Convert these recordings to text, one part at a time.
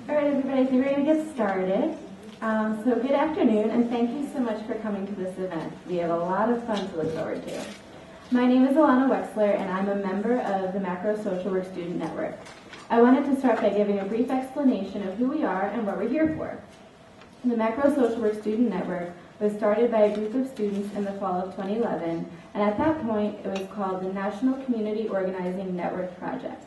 All right, everybody, I think we're going to get started. So good afternoon, and thank you so much for coming to this event. We have a lot of fun to look forward to. My name is Alana Wexler, and I'm a member of the Macro Social Work Student Network. I wanted to start by giving a brief explanation of who we are and what we're here for. The Macro Social Work Student Network was started by a group of students in the fall of 2011, and at that point, it was called the National Community Organizing Network Project.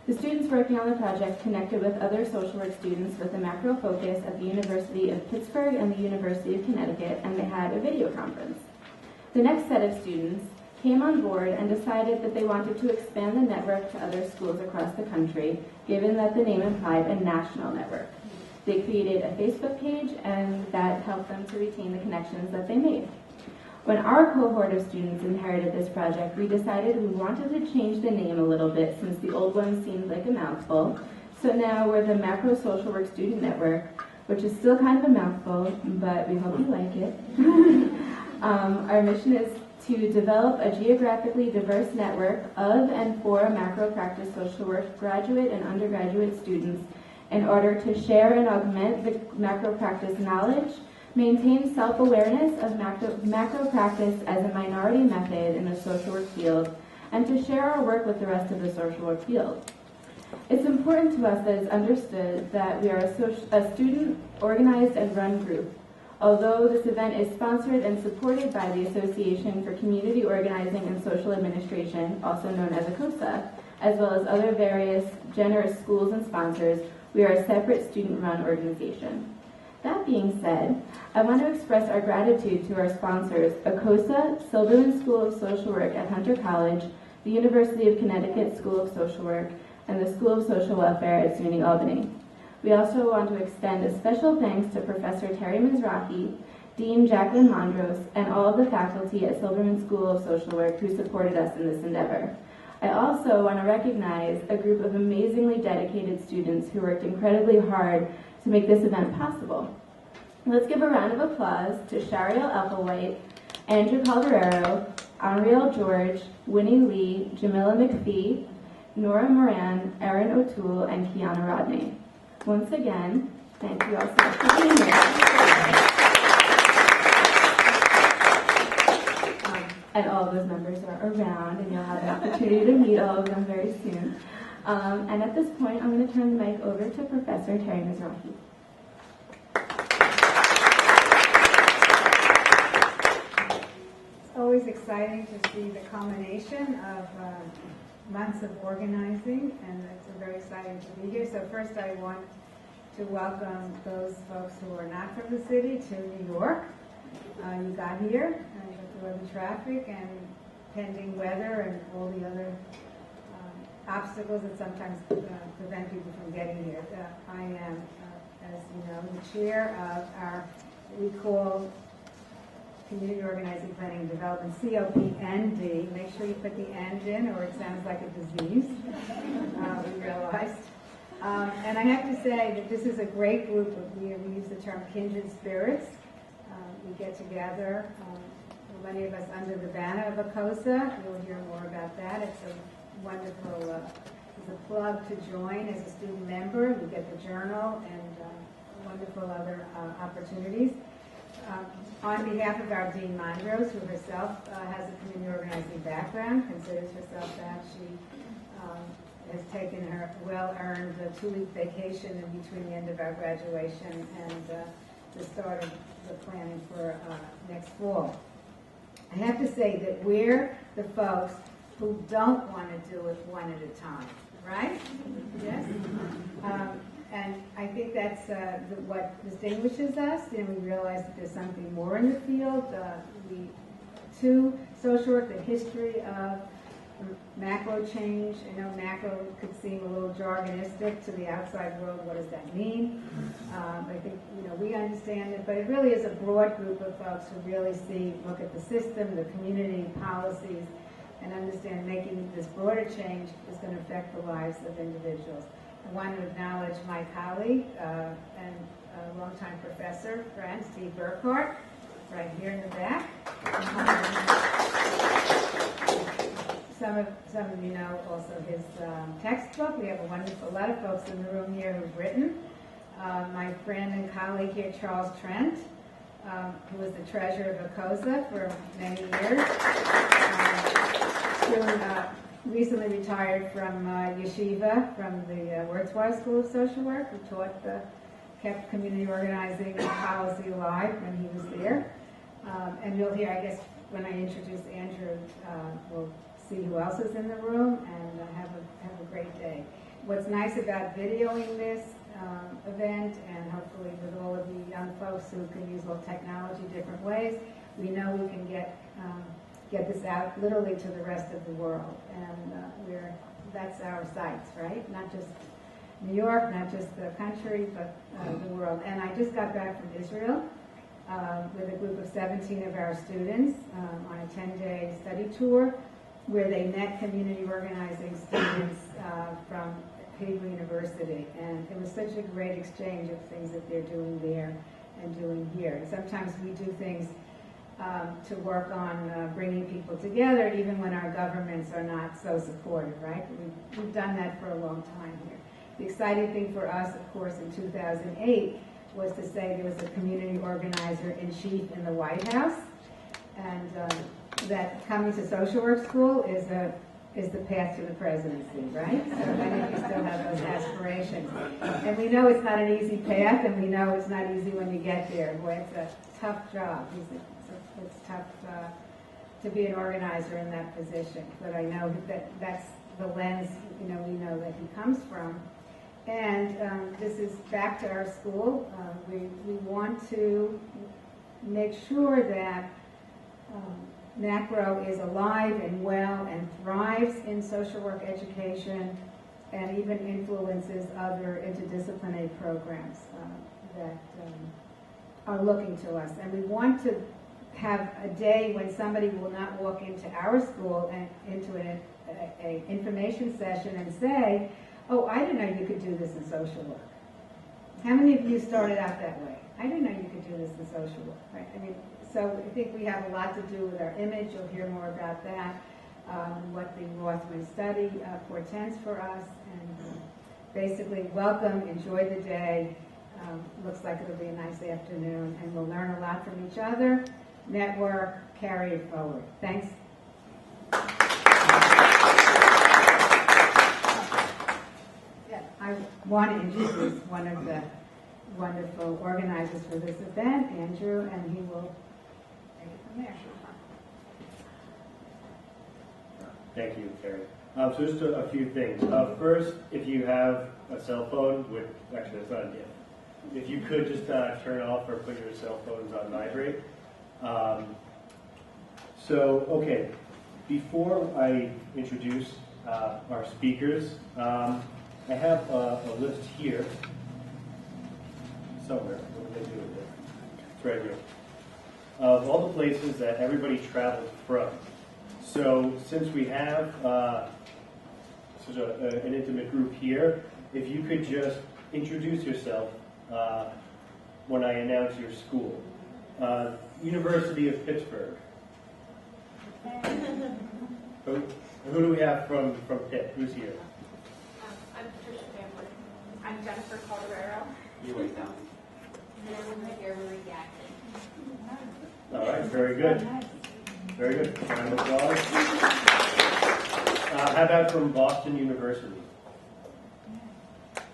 The students working on the project connected with other social work students with a macro focus at the University of Pittsburgh and the University of Connecticut, and they had a video conference. The next set of students came on board and decided that they wanted to expand the network to other schools across the country, given that the name implied a national network. They created a Facebook page, and that helped them to retain the connections that they made. When our cohort of students inherited this project, we decided we wanted to change the name a little bit since the old one seemed like a mouthful. So now we're the Macro Social Work Student Network, which is still kind of a mouthful, but we hope you like it. Our mission is to develop a geographically diverse network of and for macro practice social work graduate and undergraduate students in order to share and augment the macro practice knowledge, maintain self-awareness of macro practice as a minority method in the social work field, and to share our work with the rest of the social work field. It's important to us that it's understood that we are a student-organized and run group. Although this event is sponsored and supported by the Association for Community Organizing and Social Administration, also known as ACOSA, as well as other various generous schools and sponsors, we are a separate student-run organization. That being said, I want to express our gratitude to our sponsors, ACOSA, Silberman School of Social Work at Hunter College, the University of Connecticut School of Social Work, and the School of Social Welfare at SUNY Albany. We also want to extend a special thanks to Professor Terry Mizrahi, Dean Jacqueline Mondros, and all of the faculty at Silberman School of Social Work who supported us in this endeavor. I also want to recognize a group of amazingly dedicated students who worked incredibly hard to make this event possible. Let's give a round of applause to Shariel Epplewhite, Andrew Calderero, Henrielle George, Winnie Lee, Jamila McPhee, Nora Moran, Erin O'Toole, and Kiana Rodney. Once again, thank you all so much for being here. And all of those members are around, and you'll have an opportunity to meet all of them very soon. And at this point, I'm going to turn the mic over to Professor Terry Mizrahi. It's always exciting to see the culmination of months of organizing, and it's very exciting to be here. So first I want to welcome those folks who are not from the city to New York. You got here, you got through the traffic and pending weather and all the other obstacles that sometimes prevent people from getting here. I am, as you know, the chair of our, what we call Community Organizing, Planning, and Development, COPND. Make sure you put the end in, or it sounds like a disease, we realized. And I have to say that this is a great group. We use the term kindred spirits. We get together, many of us under the banner of ACOSA. You'll hear more about that. It's a wonderful, it's a plug to join as a student member. You get the journal and wonderful other opportunities. On behalf of our Dean Mondros, who herself has a community organizing background, considers herself that, she has taken her well-earned 2-week vacation in between the end of our graduation and the start of the planning for next fall. I have to say that we're the folks who don't want to do it one at a time, right? Yes? And I think that's what distinguishes us, and we realize that there's something more in the field. Social work, the history of macro change. I know macro could seem a little jargonistic to the outside world. What does that mean? I think we understand it, but it really is a broad group of folks who really look at the system, the community, policies, and understand making this broader change is going to affect the lives of individuals. I want to acknowledge my colleague and longtime professor, friend, Steve Burkhart, right here in the back. Some of you know also his textbook. We have a lot of folks in the room here who've written. my friend and colleague here, Charles Trent, who was the treasurer of ACOSA for many years. Recently retired from Yeshiva, from the Wurzweiler School of Social Work, who kept community organizing and policy alive when he was there. And you'll hear, I guess, when I introduce Andrew, we'll see who else is in the room, and have a great day. What's nice about videoing this event, and hopefully with all of you young folks who can use all technology different ways, we know we can get this out literally to the rest of the world, and that's our sights, right? Not just New York, not just the country, but the world. And I just got back from Israel with a group of 17 of our students on a 10-day study tour, where they met community organizing students from Hebrew University, and it was such a great exchange of things that they're doing there and doing here. And sometimes we do things to work on bringing people together, even when our governments are not so supportive, right? We've done that for a long time here. The exciting thing for us, of course, in 2008 was to say there was a community organizer in chief in the White House, and that coming to social work school is the path to the presidency, right? So I think we still have those aspirations. And we know it's not an easy path, and we know it's not easy when you get there. Boy, it's a tough job. It's tough to be an organizer in that position. But I know that that's the lens, we know that he comes from. And this is back to our school. We want to make sure that NACRO is alive and well and thrives in social work education, and even influences other interdisciplinary programs that are looking to us. And we want to have a day when somebody will not walk into our school and into an information session and say, oh, I didn't know you could do this in social work. How many of you started out that way? I didn't know you could do this in social work, right? I mean, so I think we have a lot to do with our image. You'll hear more about that, what the Rothman study portends for us. And basically, welcome, enjoy the day. Looks like it'll be a nice afternoon, and we'll learn a lot from each other, network, carry it forward. Thanks. I want to introduce one of the wonderful organizers for this event, Andrew, and he will take it from there. Thank you, Terry. So just a few things. First, if you have a cell phone, actually that's not a gift. If you could just turn off or put your cell phones on vibrate. Okay, before I introduce our speakers, I have a list here somewhere. What did I do with it? It's right here. Of all the places that everybody travels from. So since we have such an intimate group here, if you could just introduce yourself when I announce your school. University of Pittsburgh. Who do we have from Pitt? Who's here? I'm Patricia Bamford. I'm Jennifer Calderero. You wait down. And I'm here with Jackson. All right, very good. Very good. Round of applause. How about from Boston University?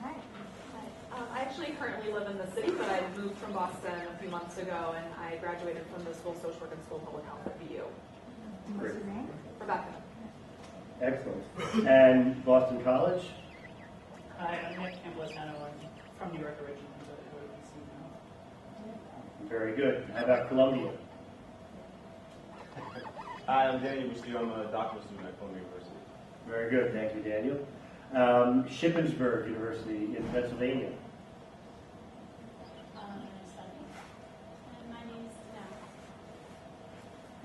Hi. I actually currently live in the city, but I moved from Boston a few months ago, and I graduated from the School of Social Work and School of Public Health at BU. Great. What's your name? Rebecca. Excellent. And Boston College? Hi, I'm Nick Campbell-Tano. I'm from New York originally, but I go to BC now. Very good. How about Columbia? Hi, I'm Daniel Bustillo. I'm a doctoral student at Columbia University. Very good. Thank you, Daniel. Shippensburg University in Pennsylvania. And my name is Tanel.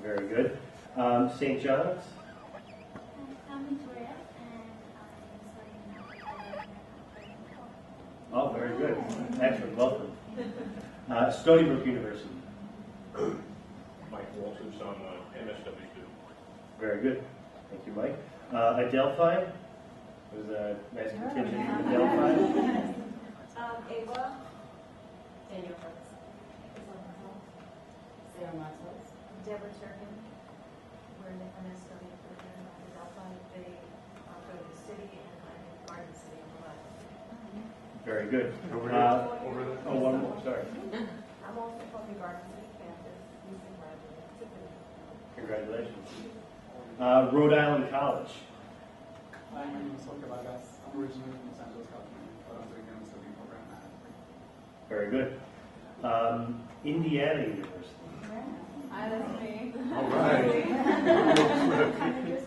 Very good. St. John's? I'm Victoria, and I'm studying now. Oh, very good. Excellent. Welcome. Stony Brook University. Mike Walters, I'm an MSW student. Very good. Thank you, Mike. Adelphi? It was a nice contingent from Adelphi. Ava. Daniel Hurts. Sarah Matos. Deborah Turkin. We're in the MSW program at Delphi. They go to the city, and I'm in Garden City on the left. Very good. Over there. Oh, one more, sorry. I'm also from the Garden City campus, recent graduate, Tiffany. Congratulations. Rhode Island College. Hi, my name is Jorge Vargas. I'm originally from Los Angeles, California, but I'm doing the MSW program at. Very good. Indiana University. Hi, that's me. All right.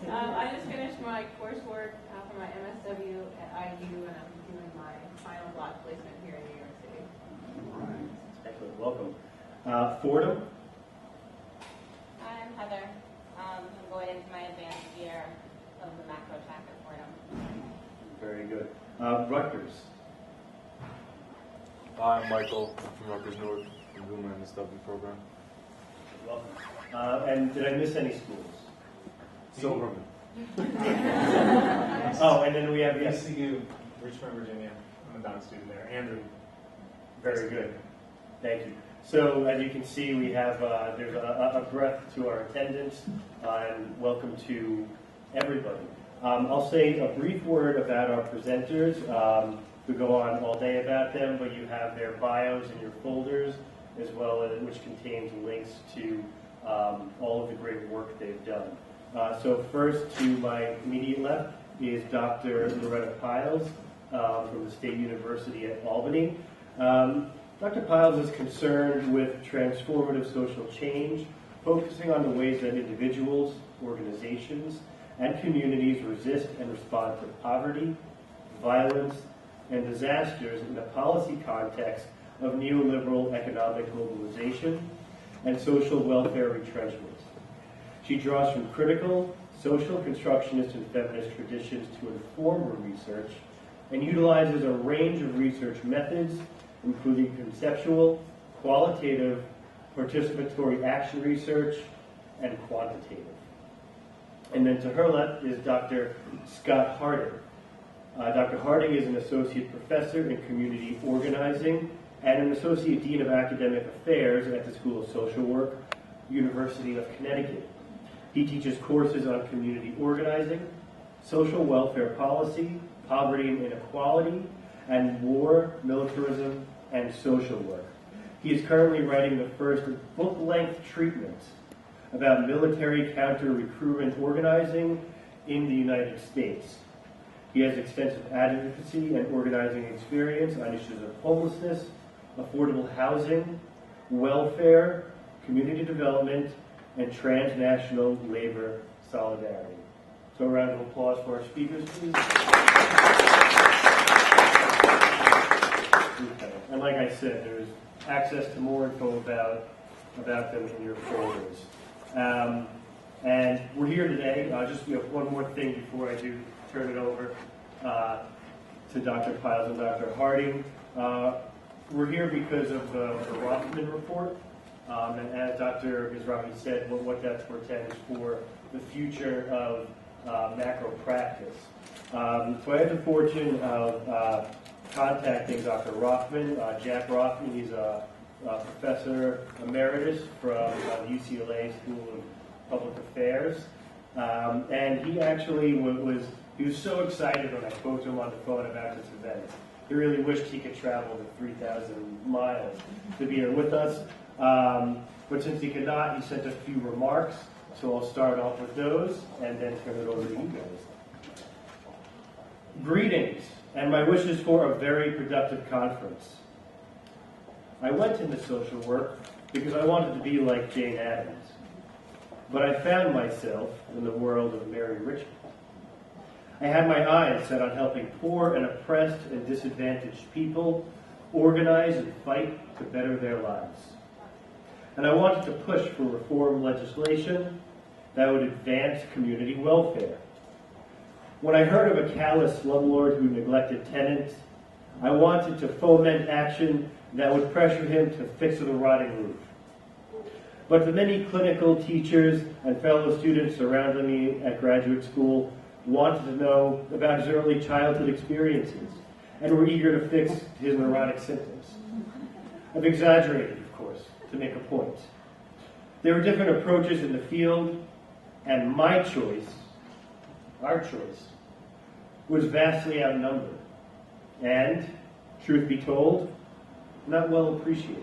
I just finished my coursework for my MSW at IU, and I'm doing my final block placement here in New York City. All right. Excellent. Welcome. Fordham. Hi, I'm Heather. I'm going into my advanced year of the macro track at Fordham. Very good. Rutgers. Hi, I'm Michael. I'm from Rutgers North. I'm doing my MSW program. Welcome. And did I miss any schools? Silverman. Oh, and then we have VCU, Richmond, Virginia. I'm a bound student there. Andrew. Very good. Thank you. So as you can see, we have there's a breadth to our attendance, and welcome to everybody. I'll say a brief word about our presenters. We go on all day about them, but you have their bios in your folders, as well as which contains links to all of the great work they've done. So first, to my immediate left is Dr. Loretta Piles from the State University at Albany. Dr. Piles is concerned with transformative social change, focusing on the ways that individuals, organizations, and communities resist and respond to poverty, violence, and disasters in the policy context of neoliberal economic globalization and social welfare retrenchment. She draws from critical, social constructionist and feminist traditions to inform her research and utilizes a range of research methods, including conceptual, qualitative, participatory action research, and quantitative. And then to her left is Dr. Scott Harding. Dr. Harding is an associate professor in community organizing and an associate dean of academic affairs at the School of Social Work, University of Connecticut. He teaches courses on community organizing, social welfare policy, poverty and inequality, and war, militarism, and social work. He is currently writing the first book-length treatment about military counter-recruitment organizing in the United States. He has extensive advocacy and organizing experience on issues of homelessness, affordable housing, welfare, community development, and transnational labor solidarity. So a round of applause for our speakers, please. Okay. And like I said, there's access to more info about them in your folders. And we're here today, just one more thing before I do turn it over to Dr. Piles and Dr. Harding. We're here because of the Rothman report, and as Dr. Mizrahi said, what that portends for the future of macro practice. So I had the fortune of contacting Dr. Rothman, Jack Rothman. He's a professor emeritus from the UCLA School of Public Affairs, and he actually was so excited when I spoke to him on the phone about this event. He really wished he could travel the 3,000 miles to be here with us, but since he could not, he sent a few remarks, so I'll start off with those and then turn it over to you guys. Greetings, and my wishes for a very productive conference. I went into social work because I wanted to be like Jane Addams, but I found myself in the world of Mary Richmond. I had my eyes set on helping poor and oppressed and disadvantaged people organize and fight to better their lives. And I wanted to push for reform legislation that would advance community welfare. When I heard of a callous slumlord who neglected tenants, I wanted to foment action that would pressure him to fix the rotting roof. But the many clinical teachers and fellow students surrounding me at graduate school wanted to know about his early childhood experiences and were eager to fix his neurotic symptoms. I've exaggerated, of course, to make a point. There were different approaches in the field, and my choice, our choice, was vastly outnumbered, and, truth be told, not well appreciated.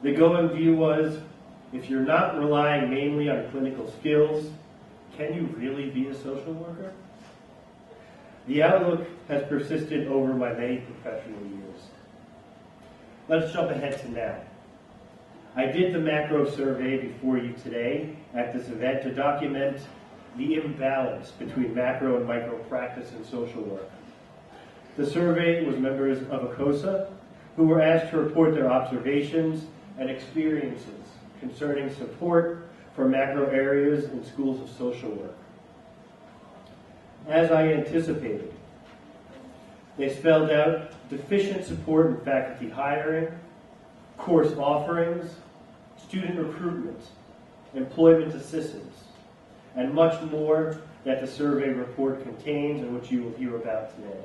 The going view was, if you're not relying mainly on clinical skills, can you really be a social worker? The outlook has persisted over my many professional years. Let's jump ahead to now. I did the macro survey before you today at this event to document the imbalance between macro and micro practice in social work. The survey was members of ACOSA who were asked to report their observations and experiences concerning support for macro areas in schools of social work. As I anticipated, they spelled out deficient support in faculty hiring, course offerings, student recruitment, employment assistance, and much more that the survey report contains and which you will hear about today.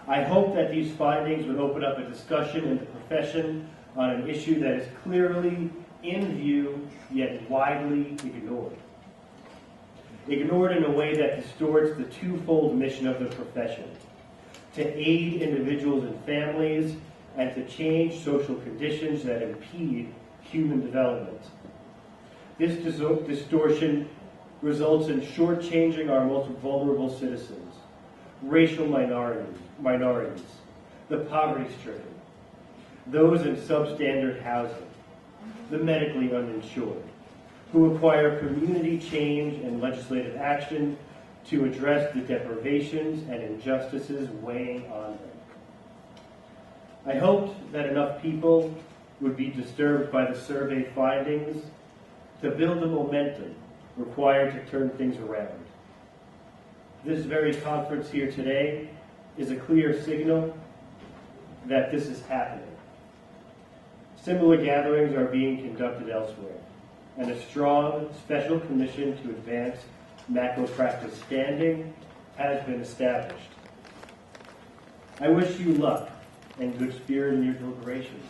I hope that these findings would open up a discussion in the profession on an issue that is clearly in view, yet widely ignored. Ignored in a way that distorts the twofold mission of the profession: to aid individuals and families and to change social conditions that impede human development. This distortion results in shortchanging our most vulnerable citizens, racial minorities, the poverty-stricken, those in substandard housing, the medically uninsured, who require community change and legislative action to address the deprivations and injustices weighing on them. I hoped that enough people would be disturbed by the survey findings to build the momentum required to turn things around. This very conference here today is a clear signal that this is happening. Similar gatherings are being conducted elsewhere, and a strong special commission to advance macro practice standing has been established. I wish you luck and good spirit in your deliberations.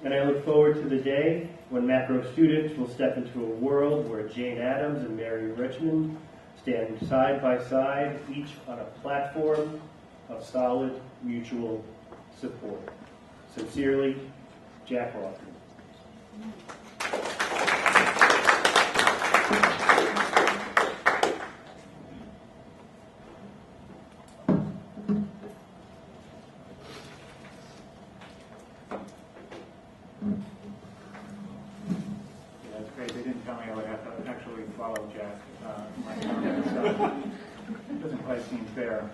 And I look forward to the day when macro students will step into a world where Jane Addams and Mary Richmond stand side by side, each on a platform of solid mutual support. Sincerely, Jack Rothman. That's great. They didn't tell me I would have to actually follow Jack. My comments, so doesn't quite seem fair.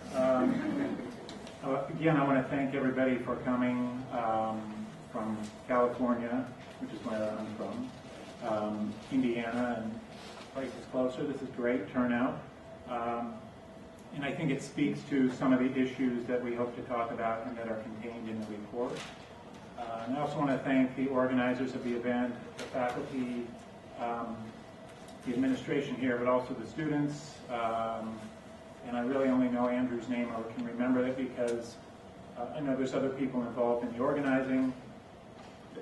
Again, I want to thank everybody for coming from California, which is where I'm from, Indiana, and places closer. This is great turnout. And I think it speaks to some of the issues that we hope to talk about and that are contained in the report. And I also want to thank the organizers of the event, the faculty, the administration here, but also the students. And I really only know Andrew's name, or can remember it, because I know there's other people involved in the organizing.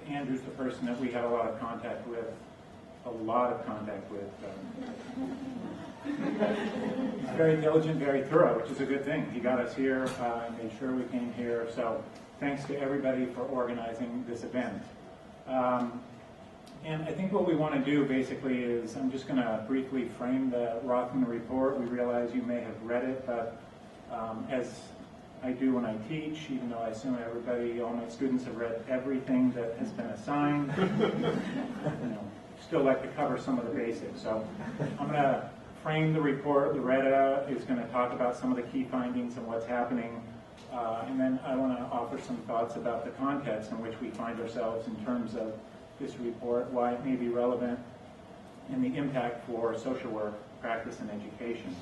Andrew's the person that we had a lot of contact with. He's very diligent, very thorough, which is a good thing. He got us here and made sure we came here. So thanks to everybody for organizing this event. And I think what we want to do basically is, I'm just going to briefly frame the Rothman report. We realize you may have read it, but as I do when I teach, even though I assume everybody, all my students have read everything that has been assigned, still like to cover some of the basics. So I'm going to frame the report. Loretta is going to talk about some of the key findings and what's happening. And then I want to offer some thoughts about the context in which we find ourselves in terms of this report, why it may be relevant, and the impact for social work, practice, and education.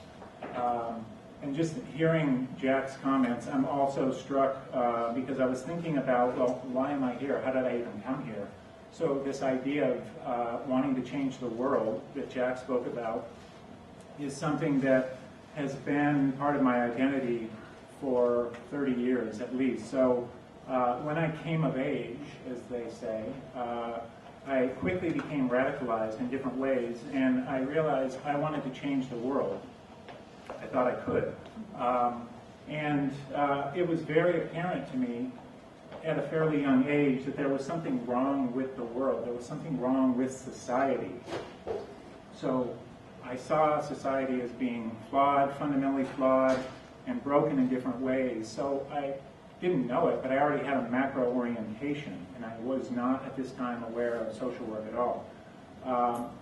And just hearing Jack's comments, I'm also struck because I was thinking about, well, why am I here? How did I even come here? So this idea of wanting to change the world that Jack spoke about is something that has been part of my identity for 30 years at least. So when I came of age, as they say, I quickly became radicalized in different ways, and I realized I wanted to change the world. I thought I could. It was very apparent to me at a fairly young age that there was something wrong with the world. There was something wrong with society. So I saw society as being flawed, fundamentally flawed, and broken in different ways. So I didn't know it, but I already had a macro orientation, and I was not at this time aware of social work at all.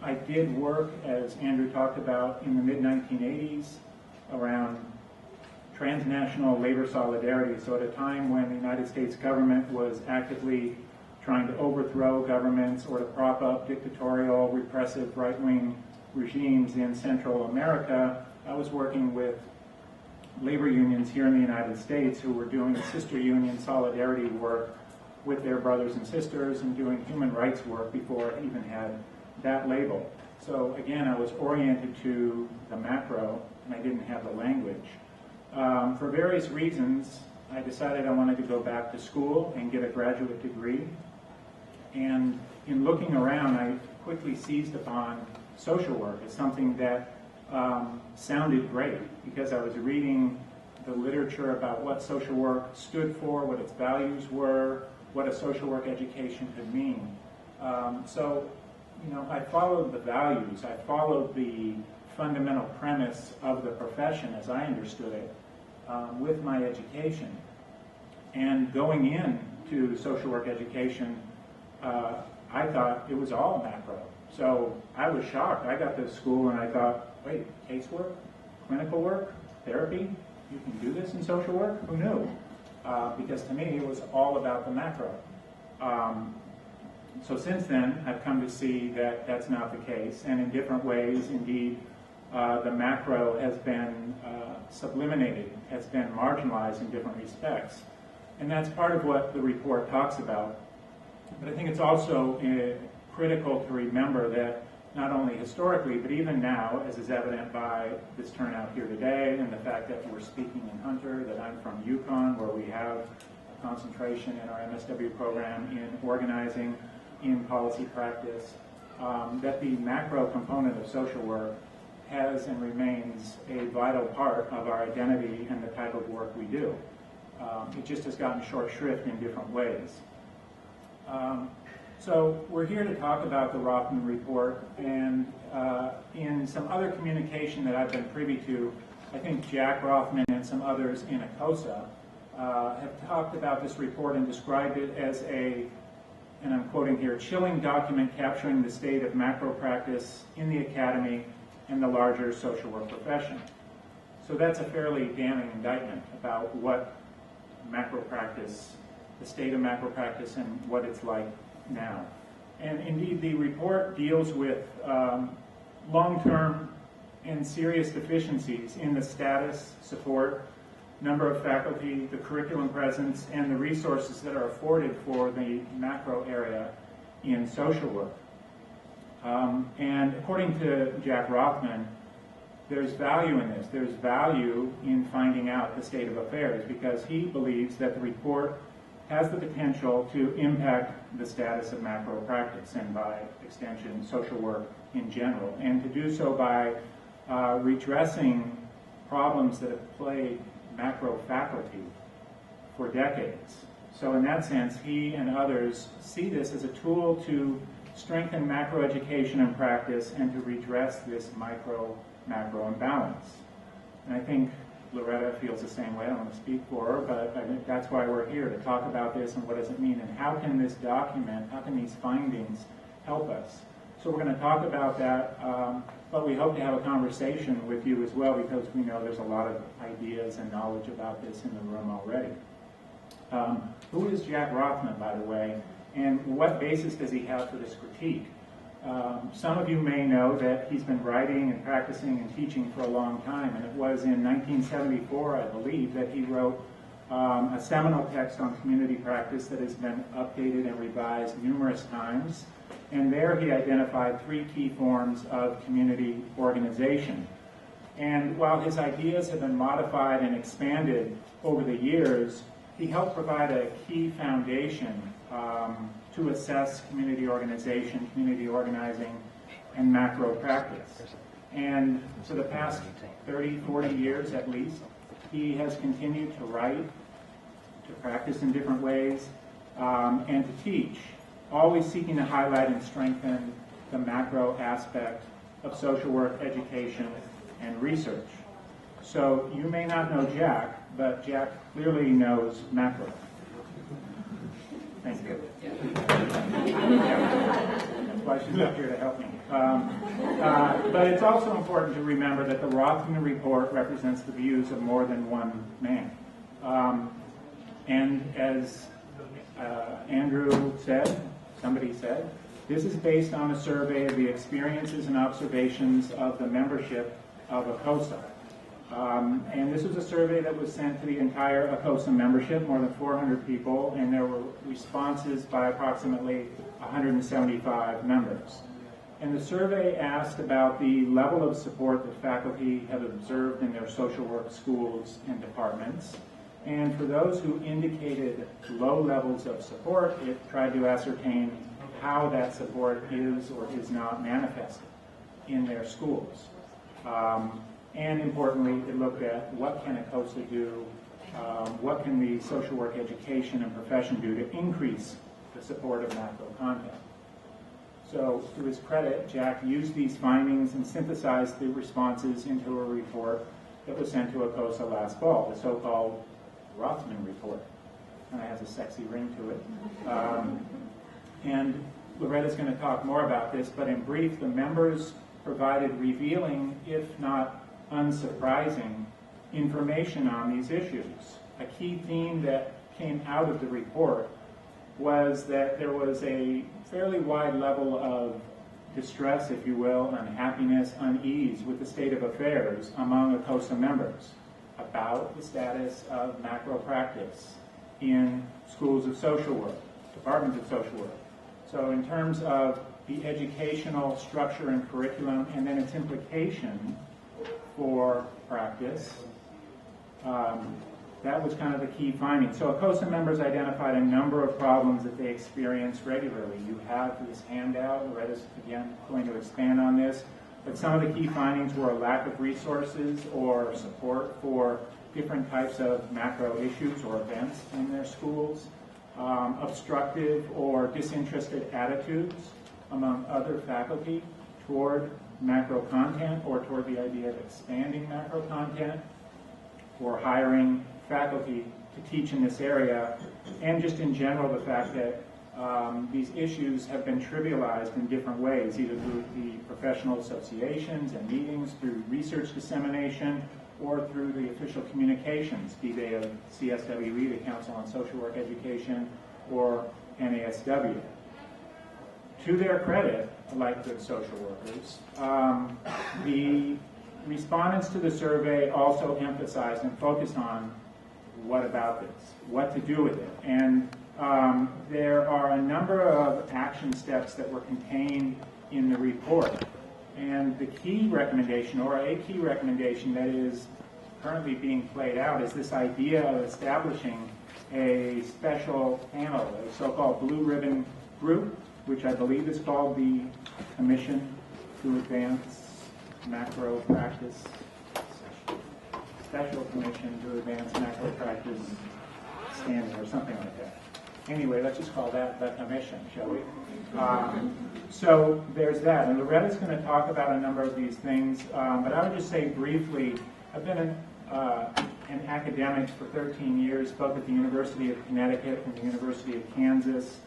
I did work, as Andrew talked about, in the mid-1980s around transnational labor solidarity. So at a time when the United States government was actively trying to overthrow governments or to prop up dictatorial, repressive, right-wing regimes in Central America, I was working with labor unions here in the United States who were doing sister union solidarity work with their brothers and sisters and doing human rights work before it even had that label. So again, I was oriented to the macro, and I didn't have the language. For various reasons, I decided I wanted to go back to school and get a graduate degree. And in looking around, I quickly seized upon social work as something that sounded great, because I was reading the literature about what social work stood for, what its values were, what a social work education could mean. I followed the values. I followed the fundamental premise of the profession as I understood it with my education. And going into social work education, I thought it was all macro. So I was shocked. I got to school and I thought, wait, casework, clinical work, therapy, you can do this in social work? Who knew? Because to me, it was all about the macro. So since then, I've come to see that that's not the case, and in different ways, indeed, the macro has been subliminated, has been marginalized in different respects. And that's part of what the report talks about. But I think it's also critical to remember that not only historically, but even now, as is evident by this turnout here today, and the fact that we're speaking in Hunter, that I'm from Yukon, where we have a concentration in our MSW program in organizing, in policy practice, that the macro component of social work has and remains a vital part of our identity and the type of work we do. It just has gotten short shrift in different ways. So we're here to talk about the Rothman report, and in some other communication that I've been privy to, I think Jack Rothman and some others in ACOSA have talked about this report and described it as a, and I'm quoting here, chilling document capturing the state of macro practice in the academy and the larger social work profession. So that's a fairly damning indictment about what macro practice, the state of macro practice and what it's like now. And indeed, the report deals with long-term and serious deficiencies in the status, support, number of faculty, the curriculum presence, and the resources that are afforded for the macro area in social work. And according to Jack Rothman, there's value in this. There's value in finding out the state of affairs, because he believes that the report has the potential to impact the status of macro practice and, by extension, social work in general, and to do so by redressing problems that have plagued macro faculty for decades. So in that sense, he and others see this as a tool to strengthen macro education and practice and to redress this micro-macro imbalance. And I think Loretta feels the same way. I don't want to speak for her, but I think that's why we're here, to talk about this and what does it mean, and how can this document, how can these findings help us? So we're going to talk about that, but we hope to have a conversation with you as well, because we know there's a lot of ideas and knowledge about this in the room already. Who is Jack Rothman, by the way, and what basis does he have for this critique? Some of you may know that he's been writing and practicing and teaching for a long time, and it was in 1974, I believe, that he wrote a seminal text on community practice that has been updated and revised numerous times. And there he identified 3 key forms of community organization. And while his ideas have been modified and expanded over the years, he helped provide a key foundation to assess community organization, community organizing, and macro practice. And for the past 30, 40 years at least, he has continued to write, to practice in different ways, and to teach, always seeking to highlight and strengthen the macro aspect of social work, education, and research. So you may not know Jack, but Jack clearly knows macro. Thank you. That's why she's up here to help me. But it's also important to remember that the Rothman Report represents the views of more than one man. And as Andrew said, somebody said, this is based on a survey of the experiences and observations of the membership of ACOSA. And this was a survey that was sent to the entire ACOSA membership, more than 400 people, and there were responses by approximately 175 members. And the survey asked about the level of support that faculty have observed in their social work schools and departments. And for those who indicated low levels of support, it tried to ascertain how that support is or is not manifested in their schools. And importantly, it looked at what can ACOSA do, what can the social work education and profession do to increase the support of macro content. So to his credit, Jack used these findings and synthesized the responses into a report that was sent to ACOSA last fall, the so-called Rothman Report. And it has a sexy ring to it. And Loretta's going to talk more about this, but in brief, the members provided revealing, if not unsurprising, information on these issues. A key theme that came out of the report was that there was a fairly wide level of distress, if you will, unhappiness, unease with the state of affairs among ACOSA members about the status of macro practice in schools of social work, departments of social work. So in terms of the educational structure and curriculum and then its implication for practice, that was kind of the key finding. So ACOSA members identified a number of problems that they experience regularly. You have this handout. Loretta's, again, going to expand on this. But some of the key findings were a lack of resources or support for different types of macro issues or events in their schools, obstructive or disinterested attitudes among other faculty toward macro content or toward the idea of expanding macro content, or hiring faculty to teach in this area, and just in general the fact that these issues have been trivialized in different ways, either through the professional associations and meetings, through research dissemination, or through the official communications, be they of CSWE, the Council on Social Work Education, or NASW. To their credit, like good social workers, the respondents to the survey also emphasized and focused on what about this, what to do with it. And there are a number of action steps that were contained in the report. And the key recommendation, or a key recommendation that is currently being played out, is this idea of establishing a special panel, a so-called blue ribbon group, which I believe is called the Commission to Advance Macro Practice, Special Commission to Advance Macro Practice Standing, or something like that. Anyway, let's just call that the commission, shall we? So there's that, and Loretta's going to talk about a number of these things, but I would just say briefly, I've been an academic for 13 years, both at the University of Connecticut and the University of Kansas.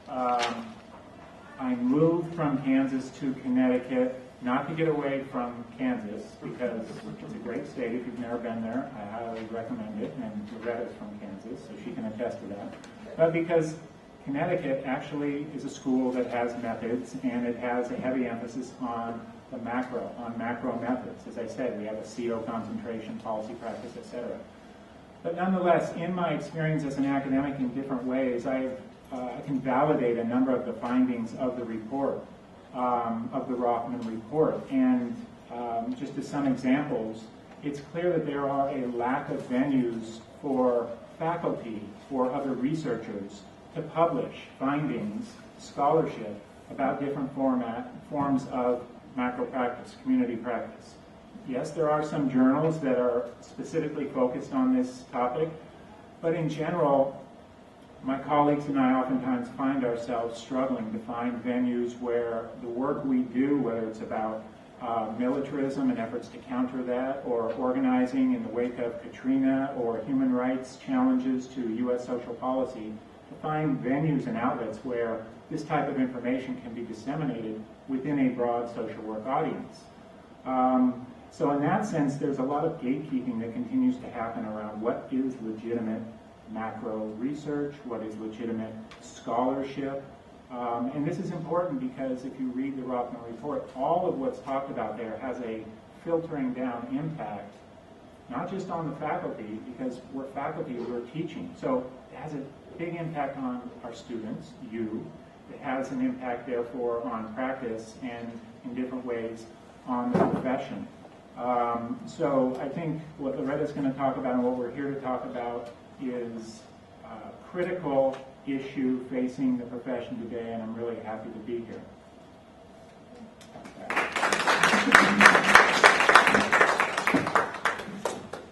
I moved from Kansas to Connecticut, not to get away from Kansas, because it's a great state. If you've never been there, I highly recommend it, and Loretta's from Kansas, so she can attest to that. But because Connecticut actually is a school that has methods, and it has a heavy emphasis on the macro, on macro methods. As I said, we have a CO concentration, policy practice, etc. But nonetheless, in my experience as an academic in different ways, I can validate a number of the findings of the report, of the Rothman Report. And just as some examples, it's clear that there are a lack of venues for faculty or other researchers to publish findings, scholarship about different forms of macro practice, community practice. Yes, there are some journals that are specifically focused on this topic, but in general, my colleagues and I oftentimes find ourselves struggling to find venues where the work we do, whether it's about militarism and efforts to counter that, or organizing in the wake of Katrina, or human rights challenges to U.S. social policy, to find venues and outlets where this type of information can be disseminated within a broad social work audience. So in that sense, there's a lot of gatekeeping that continues to happen around what is legitimate macro research, what is legitimate scholarship. And this is important because if you read the Rothman report, all of what's talked about there has a filtering down impact, not just on the faculty, because we're faculty, we're teaching. So it has a big impact on our students, you. It has an impact, therefore, on practice and in different ways on the profession. So I think what Loretta's going to talk about and what we're here to talk about is a critical issue facing the profession today, and I'm really happy to be here.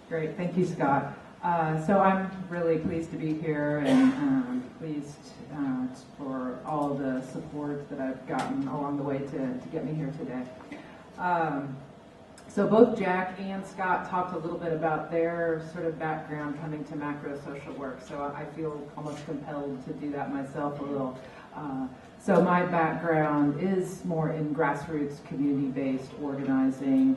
Great, thank you, Scott. So I'm really pleased to be here, and pleased for all the support that I've gotten along the way to get me here today. So both Jack and Scott talked a little bit about their sort of background coming to macro social work, so I feel almost compelled to do that myself a little. So my background is more in grassroots, community-based organizing,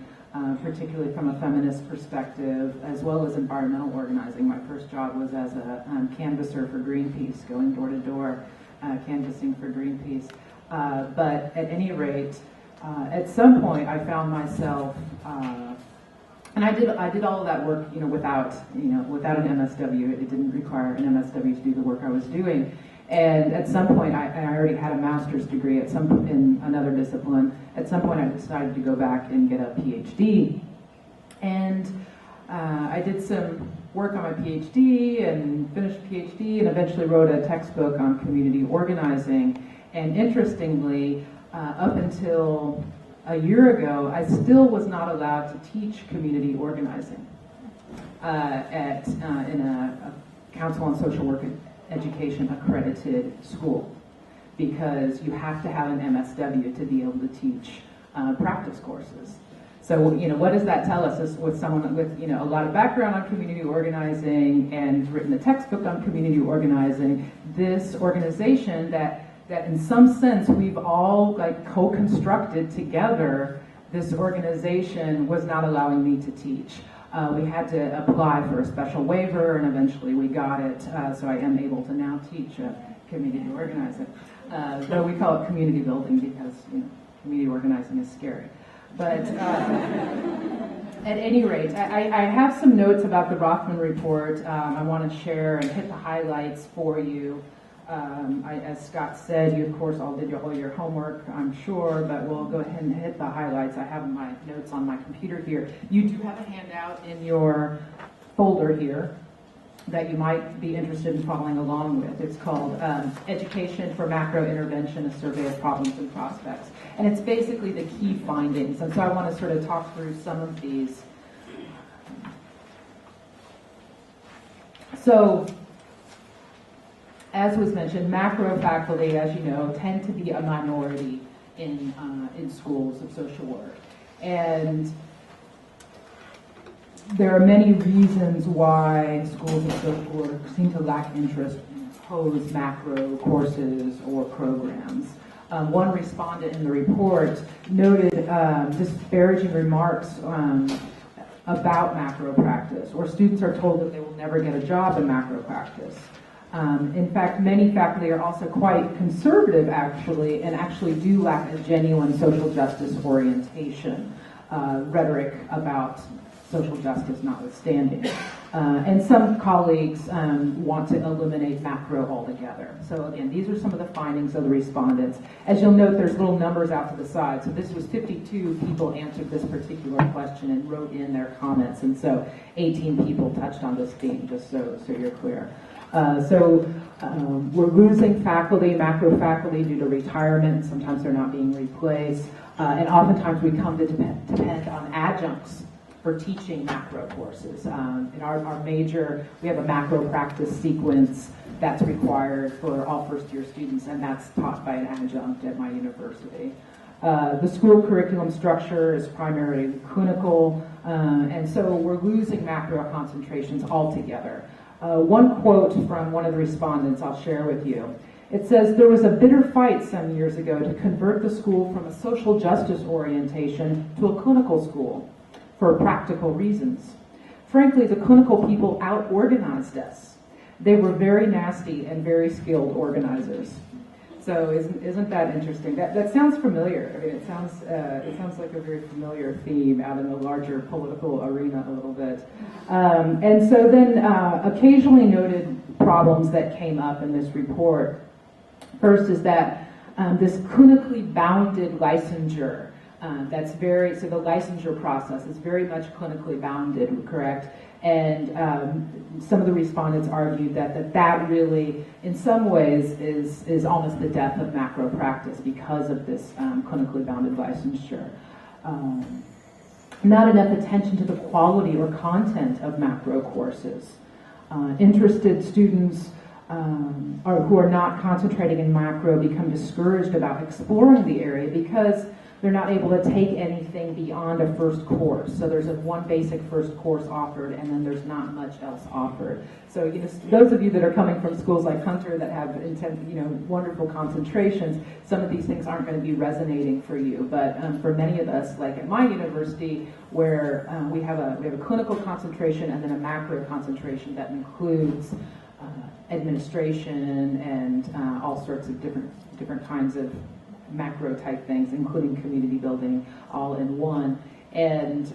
particularly from a feminist perspective, as well as environmental organizing. My first job was as a canvasser for Greenpeace, going door to door, canvassing for Greenpeace. But at any rate, at some point I found myself, and I did all of that work, without an MSW. It didn't require an MSW to do the work I was doing. And at some point, I already had a master's degree in another discipline. At some point, I decided to go back and get a PhD. And I did some work on my PhD and finished PhD and eventually wrote a textbook on community organizing. And interestingly, up until a year ago, I still was not allowed to teach community organizing in a Council on Social Work Education accredited school, because you have to have an MSW to be able to teach practice courses. So, what does that tell us? Is with someone with, a lot of background on community organizing and written a textbook on community organizing, this organization that in some sense we've all co-constructed together, this organization was not allowing me to teach. We had to apply for a special waiver, and eventually we got it, so I am able to now teach community organizing. Though we call it community building because community organizing is scary. But at any rate, I have some notes about the Rothman report I want to share and hit the highlights for you. As Scott said, you of course all did all your homework, I'm sure, but we'll go ahead and hit the highlights. I have my notes on my computer here. You do have a handout in your folder here that you might be interested in following along with. It's called Education for Macro Intervention, a Survey of Problems and Prospects. And it's basically the key findings. And so I want to sort of talk through some of these. So, as was mentioned, macro faculty, as you know, tend to be a minority in schools of social work. And there are many reasons why schools of social work seem to lack interest in proposed macro courses or programs. One respondent in the report noted disparaging remarks about macro practice, or students are told that they will never get a job in macro practice. In fact, many faculty are also quite conservative, actually, and actually do lack a genuine social justice orientation, rhetoric about social justice notwithstanding. And some colleagues want to eliminate macro altogether. So again, these are some of the findings of the respondents. As you'll note, there's little numbers out to the side. So this was 52 people answered this particular question and wrote in their comments. And so 18 people touched on this theme, just so you're clear. We're losing faculty, macro faculty, due to retirement. Sometimes they're not being replaced. And oftentimes we come to depend on adjuncts for teaching macro courses. In our major, we have a macro practice sequence that's required for all first-year students, and that's taught by an adjunct at my university. The school curriculum structure is primarily clinical, and so we're losing macro concentrations altogether. One quote from one of the respondents I'll share with you. It says, "There was a bitter fight some years ago to convert the school from a social justice orientation to a clinical school for practical reasons. Frankly, the clinical people out-organized us. They were very nasty and very skilled organizers." So isn't that interesting? That sounds familiar. I mean, it sounds like a very familiar theme out in the larger political arena a little bit. And so then occasionally noted problems that came up in this report. First is that this clinically bounded licensure. So the licensure process is very much clinically bounded, correct? And some of the respondents argued that really, in some ways, is almost the death of macro practice because of this clinically bounded licensure. Not enough attention to the quality or content of macro courses. Interested students who are not concentrating in macro become discouraged about exploring the area because they're not able to take anything beyond a first course. So there's one basic first course offered, and then there's not much else offered. So those of you that are coming from schools like Hunter that have intense, wonderful concentrations, some of these things aren't going to be resonating for you. But for many of us, like at my university, where we have a clinical concentration and then a macro concentration that includes administration and all sorts of different kinds of macro type things, including community building, all in one. And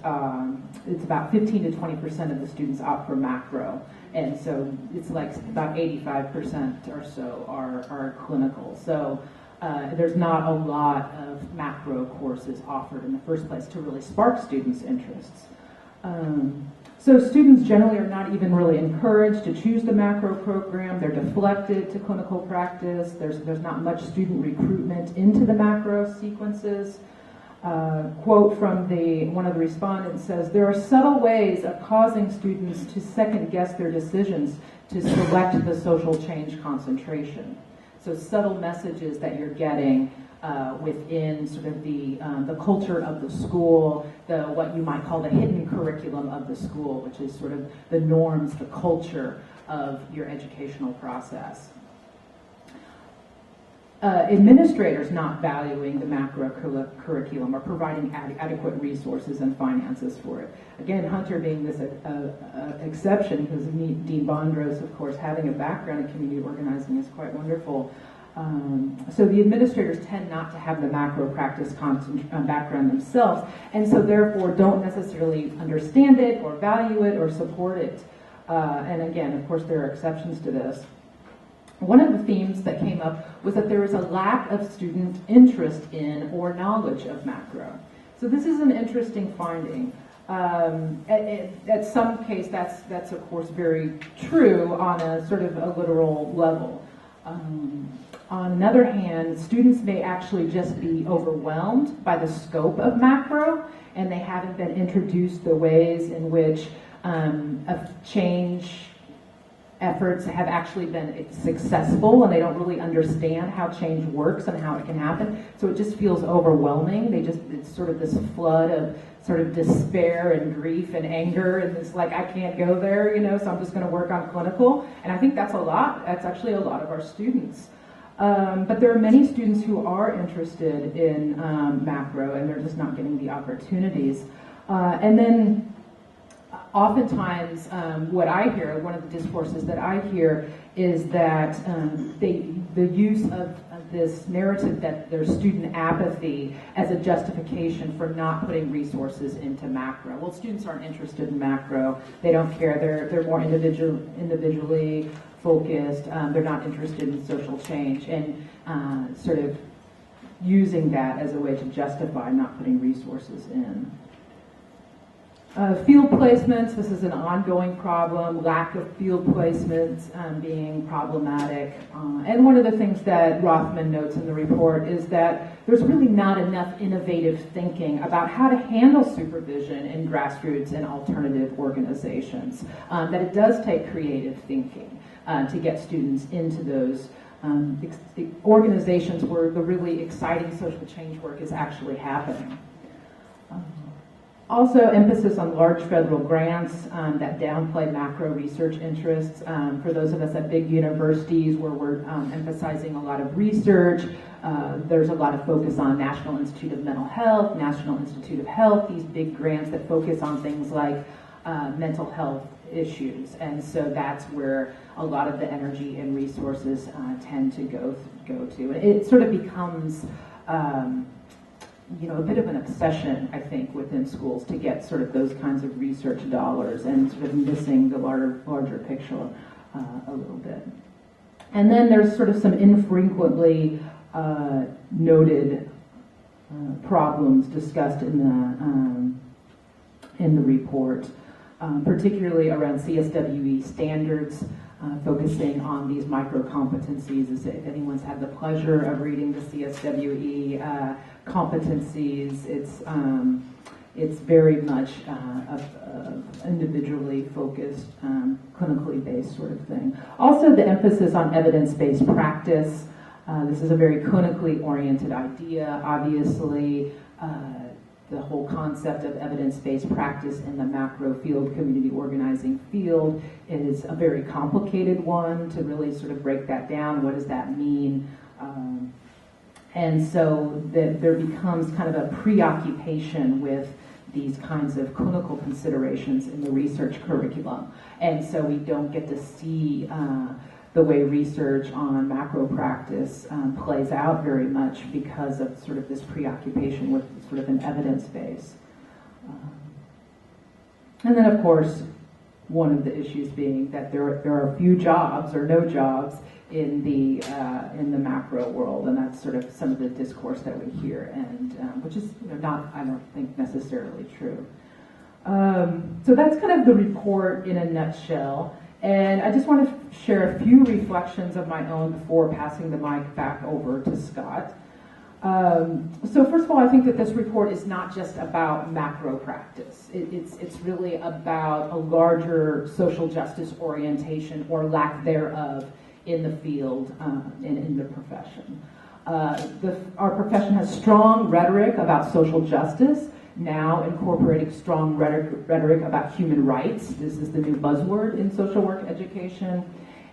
it's about 15 to 20% of the students opt for macro. And so it's like about 85% or so are clinical. So there's not a lot of macro courses offered in the first place to really spark students' interests. So students generally are not even really encouraged to choose the macro program. They're deflected to clinical practice. There's not much student recruitment into the macro sequences. Quote from one of the respondents says, "There are subtle ways of causing students to second guess their decisions to select the social change concentration." So subtle messages that you're getting within sort of the culture of the school, what you might call the hidden curriculum of the school, which is sort of the norms, the culture of your educational process. Administrators not valuing the macro curriculum or providing adequate resources and finances for it. Again, Hunter being this exception, because Dean Bondros, of course, having a background in community organizing is quite wonderful. So the administrators tend not to have the macro practice background themselves, and so therefore don't necessarily understand it or value it or support it. And again, of course, there are exceptions to this. One of the themes that came up was that there is a lack of student interest in or knowledge of macro. So this is an interesting finding. At some case, that's of course very true on a sort of a literal level. On another hand, students may actually just be overwhelmed by the scope of macro, and they haven't been introduced the ways in which change efforts have actually been successful, and they don't really understand how change works and how it can happen. So it just feels overwhelming. It's sort of this flood of sort of despair and grief and anger, and it's like, I can't go there, so I'm just going to work on clinical. And I think that's actually a lot of our students. But there are many students who are interested in macro, and they're just not getting the opportunities. And then oftentimes what I hear, one of the discourses that I hear is that the use of this narrative that there's student apathy as a justification for not putting resources into macro. Well, students aren't interested in macro. They don't care. They're more individually focused. They're not interested in social change, and sort of using that as a way to justify not putting resources in. Field placements, this is an ongoing problem, lack of field placements being problematic. And one of the things that Rothman notes in the report is that there's really not enough innovative thinking about how to handle supervision in grassroots and alternative organizations. That it does take creative thinking to get students into those organizations where the really exciting social change work is actually happening. Also, emphasis on large federal grants that downplay macro research interests. For those of us at big universities where we're emphasizing a lot of research, there's a lot of focus on National Institute of Mental Health, National Institute of Health, these big grants that focus on things like mental health issues. And so that's where a lot of the energy and resources tend to go to. It sort of becomes a bit of an obsession, I think, within schools to get sort of those kinds of research dollars and sort of missing the larger picture a little bit. And then there's sort of some infrequently noted problems discussed in the report, particularly around CSWE standards, focusing on these micro competencies. If anyone's had the pleasure of reading the CSWE competencies, it's very much individually focused, clinically based sort of thing. Also, the emphasis on evidence-based practice. This is a very clinically oriented idea. Obviously, the whole concept of evidence-based practice in the macro field, community organizing field, is a very complicated one to really sort of break that down. What does that mean? And so there becomes kind of a preoccupation with these kinds of clinical considerations in the research curriculum. And so we don't get to see the way research on macro practice plays out very much because of sort of this preoccupation with sort of an evidence base. And then, of course, one of the issues being that there are few jobs or no jobs in the macro world, and that's sort of some of the discourse that we hear, and which is not, I don't think, necessarily true. So that's kind of the report in a nutshell. And I just want to share a few reflections of my own before passing the mic back over to Scott. So first of all, I think that this report is not just about macro practice. It's really about a larger social justice orientation or lack thereof in the field and in the profession. Our profession has strong rhetoric about social justice, now incorporating strong rhetoric about human rights. This is the new buzzword in social work education.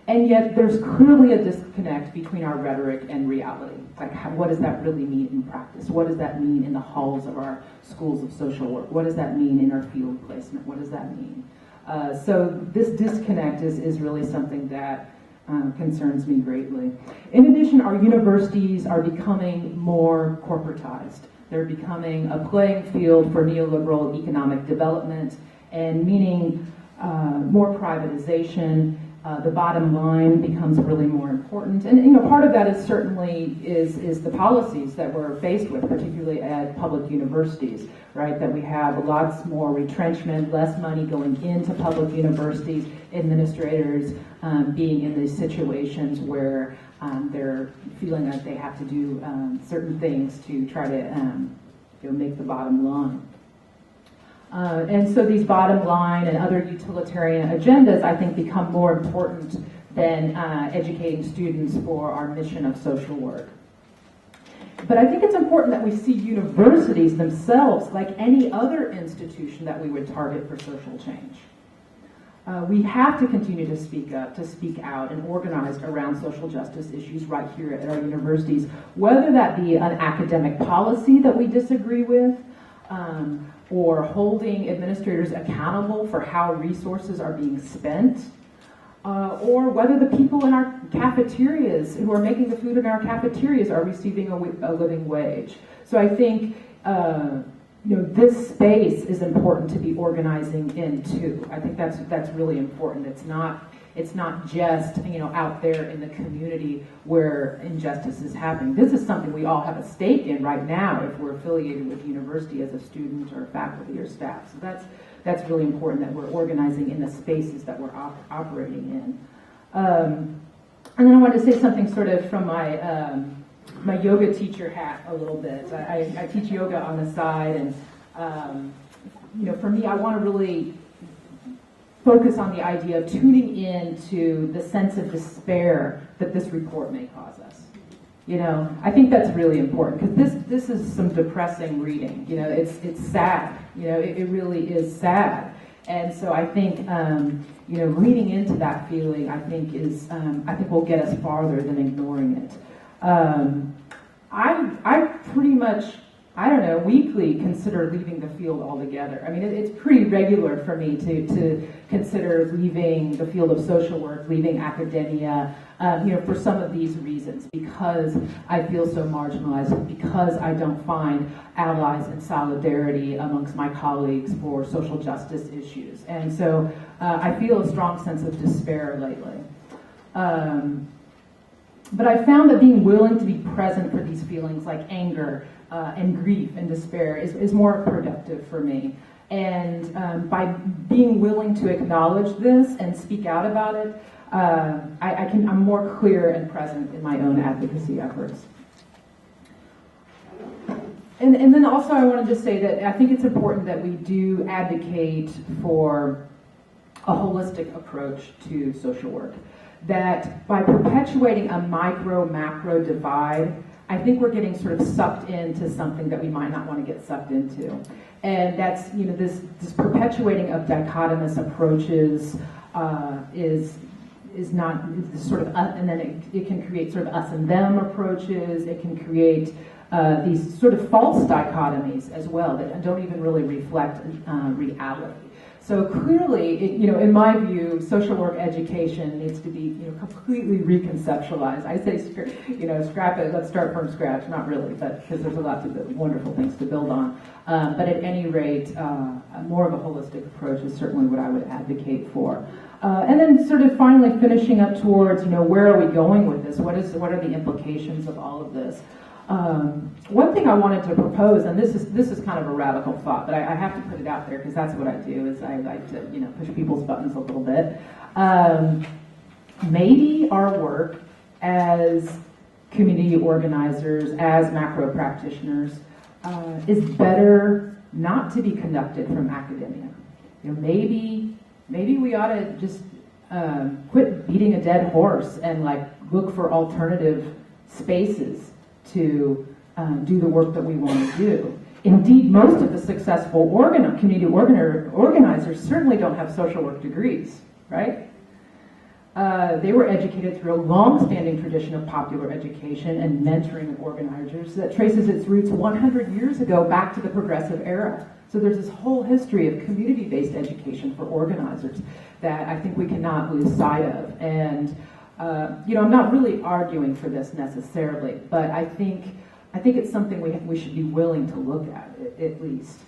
And yet there's clearly a disconnect between our rhetoric and reality. Like, what does that really mean in practice? What does that mean in the halls of our schools of social work? What does that mean in our field placement? What does that mean? So this disconnect is really something that concerns me greatly. In addition, our universities are becoming more corporatized. They're becoming a playing field for neoliberal economic development, and meaning more privatization. The bottom line becomes really more important, and part of that is certainly is the policies that we're faced with, particularly at public universities, right? That we have lots more retrenchment, less money going into public universities, administrators being in these situations where they're feeling like they have to do certain things to try to make the bottom line. And so these bottom line and other utilitarian agendas, I think, become more important than educating students for our mission of social work. But I think it's important that we see universities themselves like any other institution that we would target for social change. We have to continue to speak up, to speak out, and organize around social justice issues right here at our universities, whether that be an academic policy that we disagree with, or holding administrators accountable for how resources are being spent, or whether the people in our cafeterias who are making the food in our cafeterias are receiving a living wage. So I think this space is important to be organizing in too. I think that's really important. It's not just out there in the community where injustice is happening. This is something we all have a stake in right now if we're affiliated with the university as a student or faculty or staff. So that's really important that we're organizing in the spaces that we're operating in. And then I wanted to say something sort of from my yoga teacher hat a little bit. I teach yoga on the side, and for me, I want to really focus on the idea of tuning into the sense of despair that this report may cause us. I think that's really important because this is some depressing reading. It's sad. It really is sad. And so I think leaning into that feeling, I think will get us farther than ignoring it. I pretty much, weekly consider leaving the field altogether. I mean, it's pretty regular for me to consider leaving the field of social work, leaving academia, for some of these reasons, because I feel so marginalized, because I don't find allies and solidarity amongst my colleagues for social justice issues. And so I feel a strong sense of despair lately. But I found that being willing to be present for these feelings like anger and grief and despair is more productive for me. And by being willing to acknowledge this and speak out about it, I'm more clear and present in my own advocacy efforts. And then also I wanted to say that I think it's important that we do advocate for a holistic approach to social work. That by perpetuating a micro-macro divide, I think we're getting sort of sucked into something that we might not want to get sucked into. And that's, this perpetuating of dichotomous approaches is not sort of, and then it can create sort of us and them approaches. It can create these sort of false dichotomies as well that don't even really reflect reality. So clearly, in my view, social work education needs to be, completely reconceptualized. I say, scrap it. Let's start from scratch. Not really, but because there's a lot of wonderful things to build on. But at any rate, more of a holistic approach is certainly what I would advocate for. And then, sort of finally finishing up towards, where are we going with this? What are the implications of all of this? One thing I wanted to propose, and this is kind of a radical thought, but I have to put it out there because that's what I do. Is I like to push people's buttons a little bit. Maybe our work as community organizers, as macro practitioners, is better not to be conducted from academia. Maybe we ought to just quit beating a dead horse and look for alternative spaces to do the work that we want to do. Indeed, most of the successful community organizers certainly don't have social work degrees, right? They were educated through a long-standing tradition of popular education and mentoring of organizers that traces its roots 100 years ago back to the Progressive era. So there's this whole history of community-based education for organizers that I think we cannot lose sight of. And I'm not really arguing for this necessarily, but I think it's something we should be willing to look at least.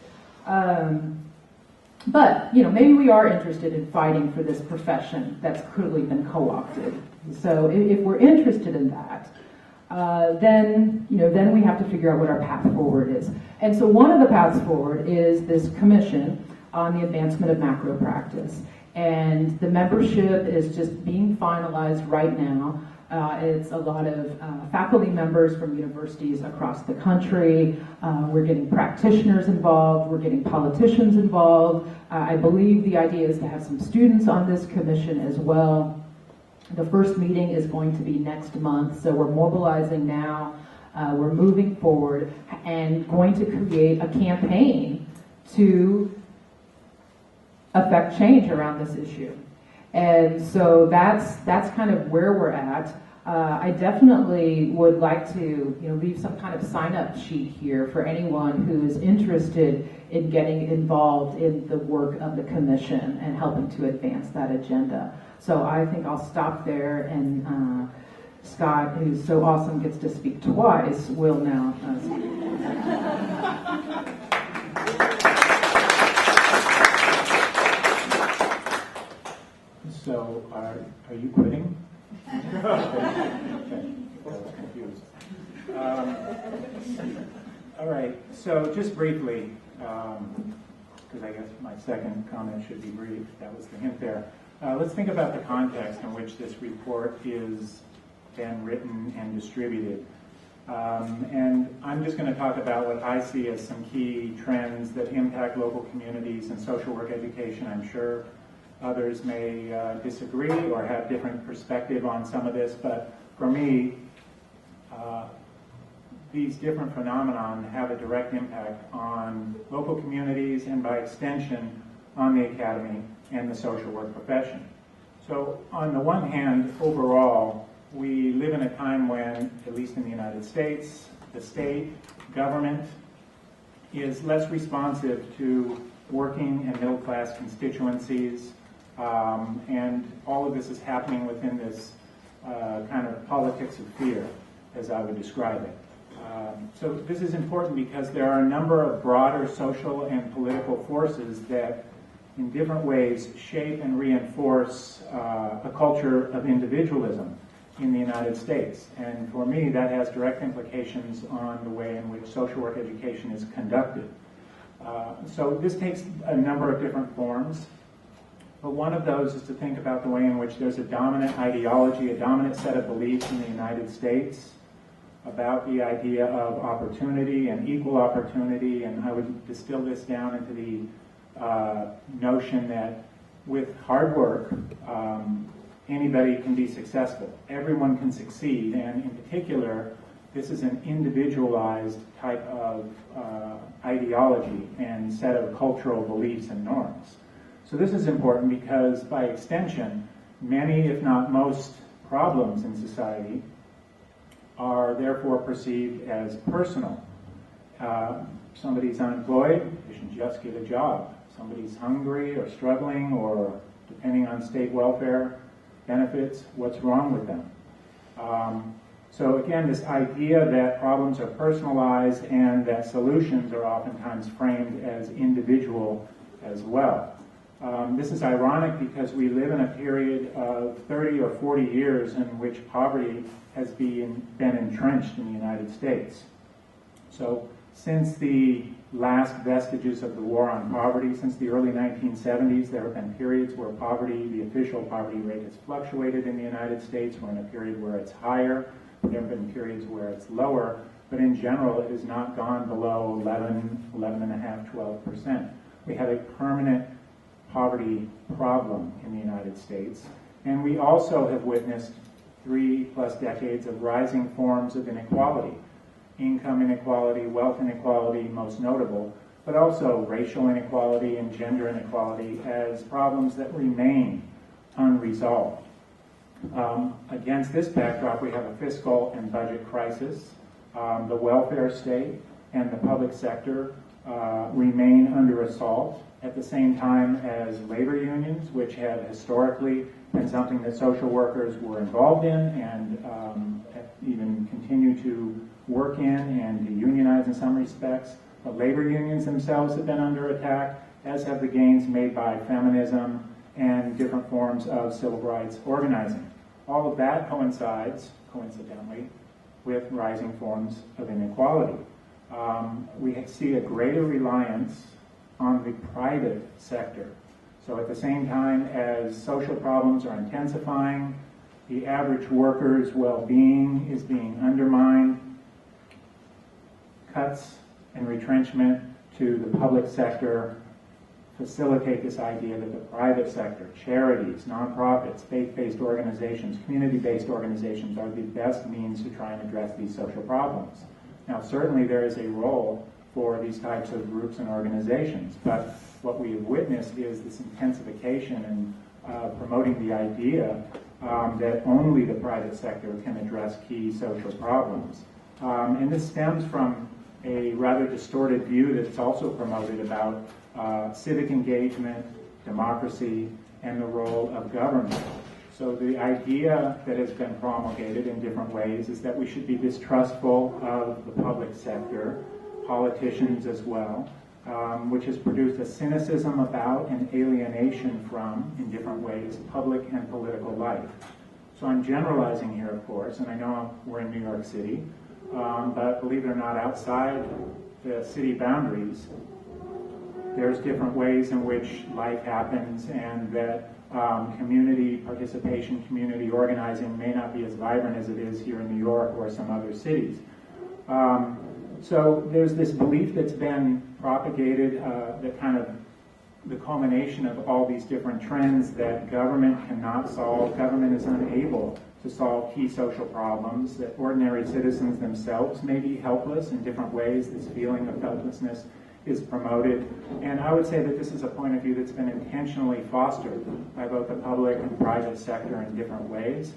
But maybe we are interested in fighting for this profession that's clearly been co-opted. So if we're interested in that, then we have to figure out what our path forward is. And so one of the paths forward is this commission on the advancement of macro practice. And the membership is just being finalized right now. It's a lot of faculty members from universities across the country. We're getting practitioners involved. We're getting politicians involved. I believe the idea is to have some students on this commission as well. The first meeting is going to be next month, so we're mobilizing now. We're moving forward and going to create a campaign to affect change around this issue. And so that's kind of where we're at. I definitely would like to leave some kind of sign-up sheet here for anyone who is interested in getting involved in the work of the commission and helping to advance that agenda. So I think I'll stop there, and Scott, who's so awesome, gets to speak twice, will now speak. So, are you quitting? Okay. I was confused. All right, so just briefly, because I guess my second comment should be brief, that was the hint there. Let's think about the context in which this report is then written and distributed. And I'm just going to talk about what I see as some key trends that impact local communities and social work education. I'm sure others may disagree or have different perspective on some of this, but for me, these different phenomenon have a direct impact on local communities and by extension on the academy and the social work profession. So on the one hand, overall, we live in a time when, at least in the United States, the state government is less responsive to working and middle-class constituencies, and all of this is happening within this kind of politics of fear, as I would describe it. So this is important because there are a number of broader social and political forces that in different ways shape and reinforce a culture of individualism in the United States. And for me, that has direct implications on the way in which social work education is conducted. So this takes a number of different forms. But one of those is to think about the way in which there's a dominant ideology, a dominant set of beliefs in the United States about the idea of opportunity and equal opportunity, and I would distill this down into the notion that with hard work, anybody can be successful. Everyone can succeed, and in particular, this is an individualized type of ideology and set of cultural beliefs and norms. So this is important because, by extension, many, if not most, problems in society are therefore perceived as personal. Somebody's unemployed, they should just get a job. Somebody's hungry or struggling or depending on state welfare benefits, what's wrong with them? So again, this idea that problems are personalized and that solutions are oftentimes framed as individual as well. This is ironic because we live in a period of 30 or 40 years in which poverty has been entrenched in the United States. So since the last vestiges of the war on poverty, since the early 1970s, there have been periods where poverty, the official poverty rate has fluctuated in the United States. We're in a period where it's higher. There have been periods where it's lower. But in general, it has not gone below 11.5%, 12%. We have a permanent poverty problem in the United States. And we also have witnessed 3+ decades of rising forms of inequality. Income inequality, wealth inequality, most notable, but also racial inequality and gender inequality as problems that remain unresolved. Against this backdrop, we have a fiscal and budget crisis. The welfare state and the public sector remain under assault at the same time as labor unions, which have historically been something that social workers were involved in and even continue to work in and to unionize in some respects. But labor unions themselves have been under attack, as have the gains made by feminism and different forms of civil rights organizing. All of that coincides, coincidentally, with rising forms of inequality. We see a greater reliance on the private sector. So at the same time as social problems are intensifying, the average worker's well-being is being undermined. Cuts and retrenchment to the public sector facilitate this idea that the private sector, charities, nonprofits, faith-based organizations, community-based organizations are the best means to try and address these social problems. Now, certainly there is a role for these types of groups and organizations, but what we have witnessed is this intensification and promoting the idea that only the private sector can address key social problems. And this stems from a rather distorted view that's also promoted about civic engagement, democracy, and the role of government. So the idea that has been promulgated in different ways is that we should be distrustful of the public sector, politicians as well, which has produced a cynicism about and alienation from, in different ways, public and political life. So I'm generalizing here, of course, and I know we're in New York City, but believe it or not, outside the city boundaries, there's different ways in which life happens, and that community participation, community organizing may not be as vibrant as it is here in New York or some other cities. So there's this belief that's been propagated, that kind of the culmination of all these different trends, that government cannot solve, government is unable to solve key social problems, that ordinary citizens themselves may be helpless in different ways. This feeling of helplessness is promoted. And I would say that this is a point of view that's been intentionally fostered by both the public and private sector in different ways.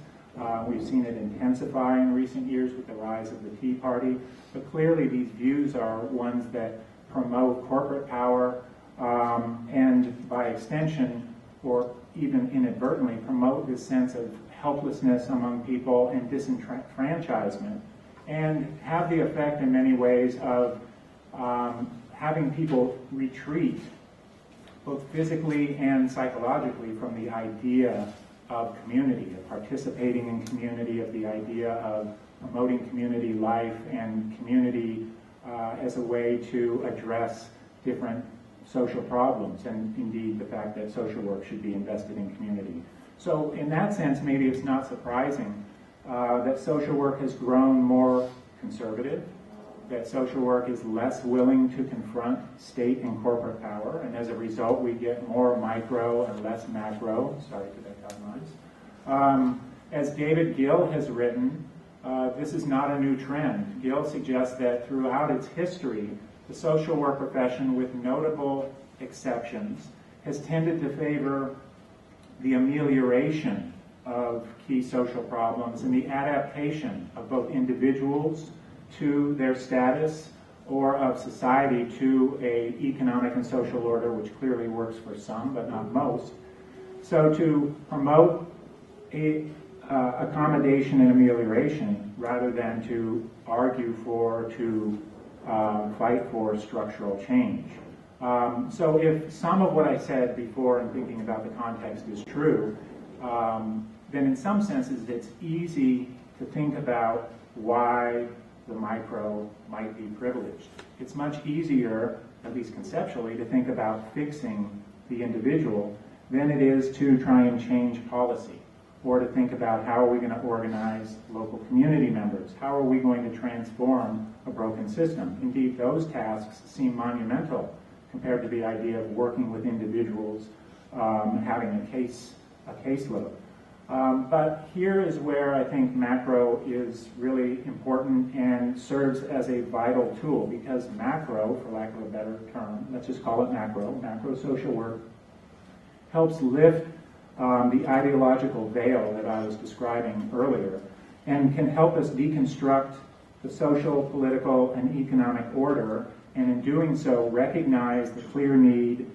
We've seen it intensify in recent years with the rise of the Tea Party, but clearly these views are ones that promote corporate power and by extension, or even inadvertently, promote this sense of helplessness among people and disenfranchisement, and have the effect in many ways of having people retreat both physically and psychologically from the idea of community, of participating in community, of the idea of promoting community life and community as a way to address different social problems, and indeed the fact that social work should be invested in community. So in that sense, maybe it's not surprising that social work has grown more conservative, that social work is less willing to confront state and corporate power, and as a result we get more micro and less macro. Sorry for that noise. As David Gill has written, this is not a new trend. Gill suggests that throughout its history, the social work profession, with notable exceptions, has tended to favor the amelioration of key social problems and the adaptation of both individuals to their status or of society to an economic and social order, which clearly works for some but not most. So to promote accommodation and amelioration rather than to argue for, to fight for structural change. So if some of what I said before in thinking about the context is true, then in some senses it's easy to think about why the micro might be privileged. It's much easier, at least conceptually, to think about fixing the individual than it is to try and change policy, or to think about how are we going to organize local community members, how are we going to transform a broken system. Indeed, those tasks seem monumental compared to the idea of working with individuals, having a caseload. But here is where I think macro is really important and serves as a vital tool, because macro, for lack of a better term, let's just call it macro social work, helps lift the ideological veil that I was describing earlier, and can help us deconstruct the social, political, and economic order, and in doing so recognize the clear need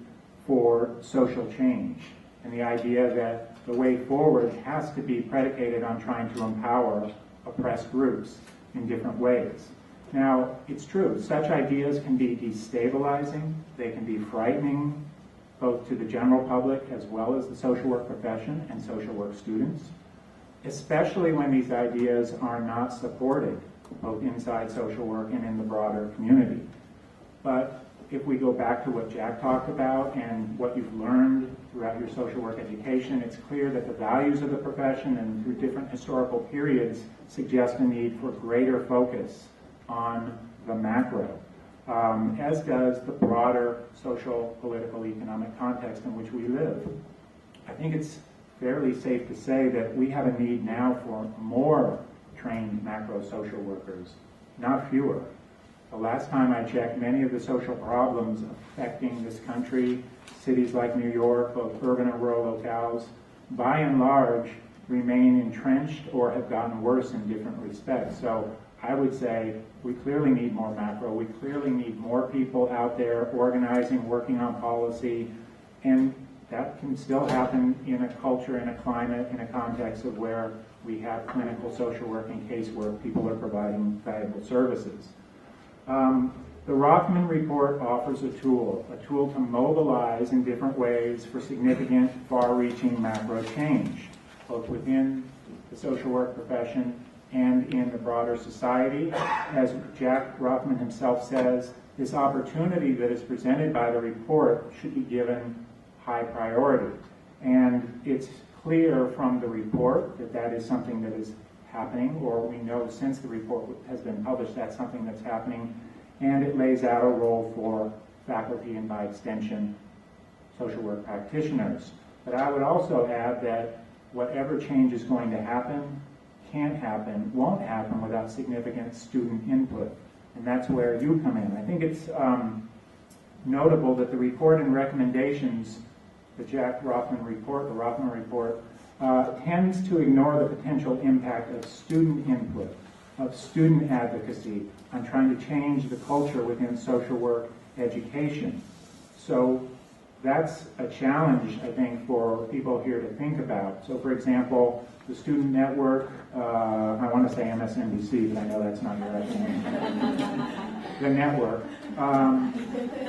for social change, and the idea that the way forward has to be predicated on trying to empower oppressed groups in different ways. Now, it's true, such ideas can be destabilizing, they can be frightening, both to the general public as well as the social work profession and social work students, especially when these ideas are not supported both inside social work and in the broader community. But if we go back to what Jack talked about and what you've learned throughout your social work education, it's clear that the values of the profession and through different historical periods suggest a need for greater focus on the macro, as does the broader social, political, economic context in which we live. I think it's fairly safe to say that we have a need now for more trained macro social workers, not fewer. The last time I checked, many of the social problems affecting this country, cities like New York, both urban and rural locales, by and large remain entrenched or have gotten worse in different respects. So I would say we clearly need more macro. We clearly need more people out there organizing, working on policy, and that can still happen in a culture, in a climate, in a context of where we have clinical social work and casework, people are providing valuable services. The Rothman Report offers a tool to mobilize in different ways for significant, far-reaching macro change, both within the social work profession and in the broader society. As Jack Rothman himself says, this opportunity that is presented by the report should be given high priority. And it's clear from the report that that is something that is happening, or we know since the report has been published that's something that's happening, and it lays out a role for faculty and by extension social work practitioners. But I would also add that whatever change is going to happen, can't happen, won't happen without significant student input. And that's where you come in. I think it's notable that the report and recommendations, the Jack Rothman report, the Rothman report, tends to ignore the potential impact of student input, of student advocacy on trying to change the culture within social work education. So that's a challenge, I think, for people here to think about. So, for example, the Student Network, I want to say MSNBC, but I know that's not your name. The network.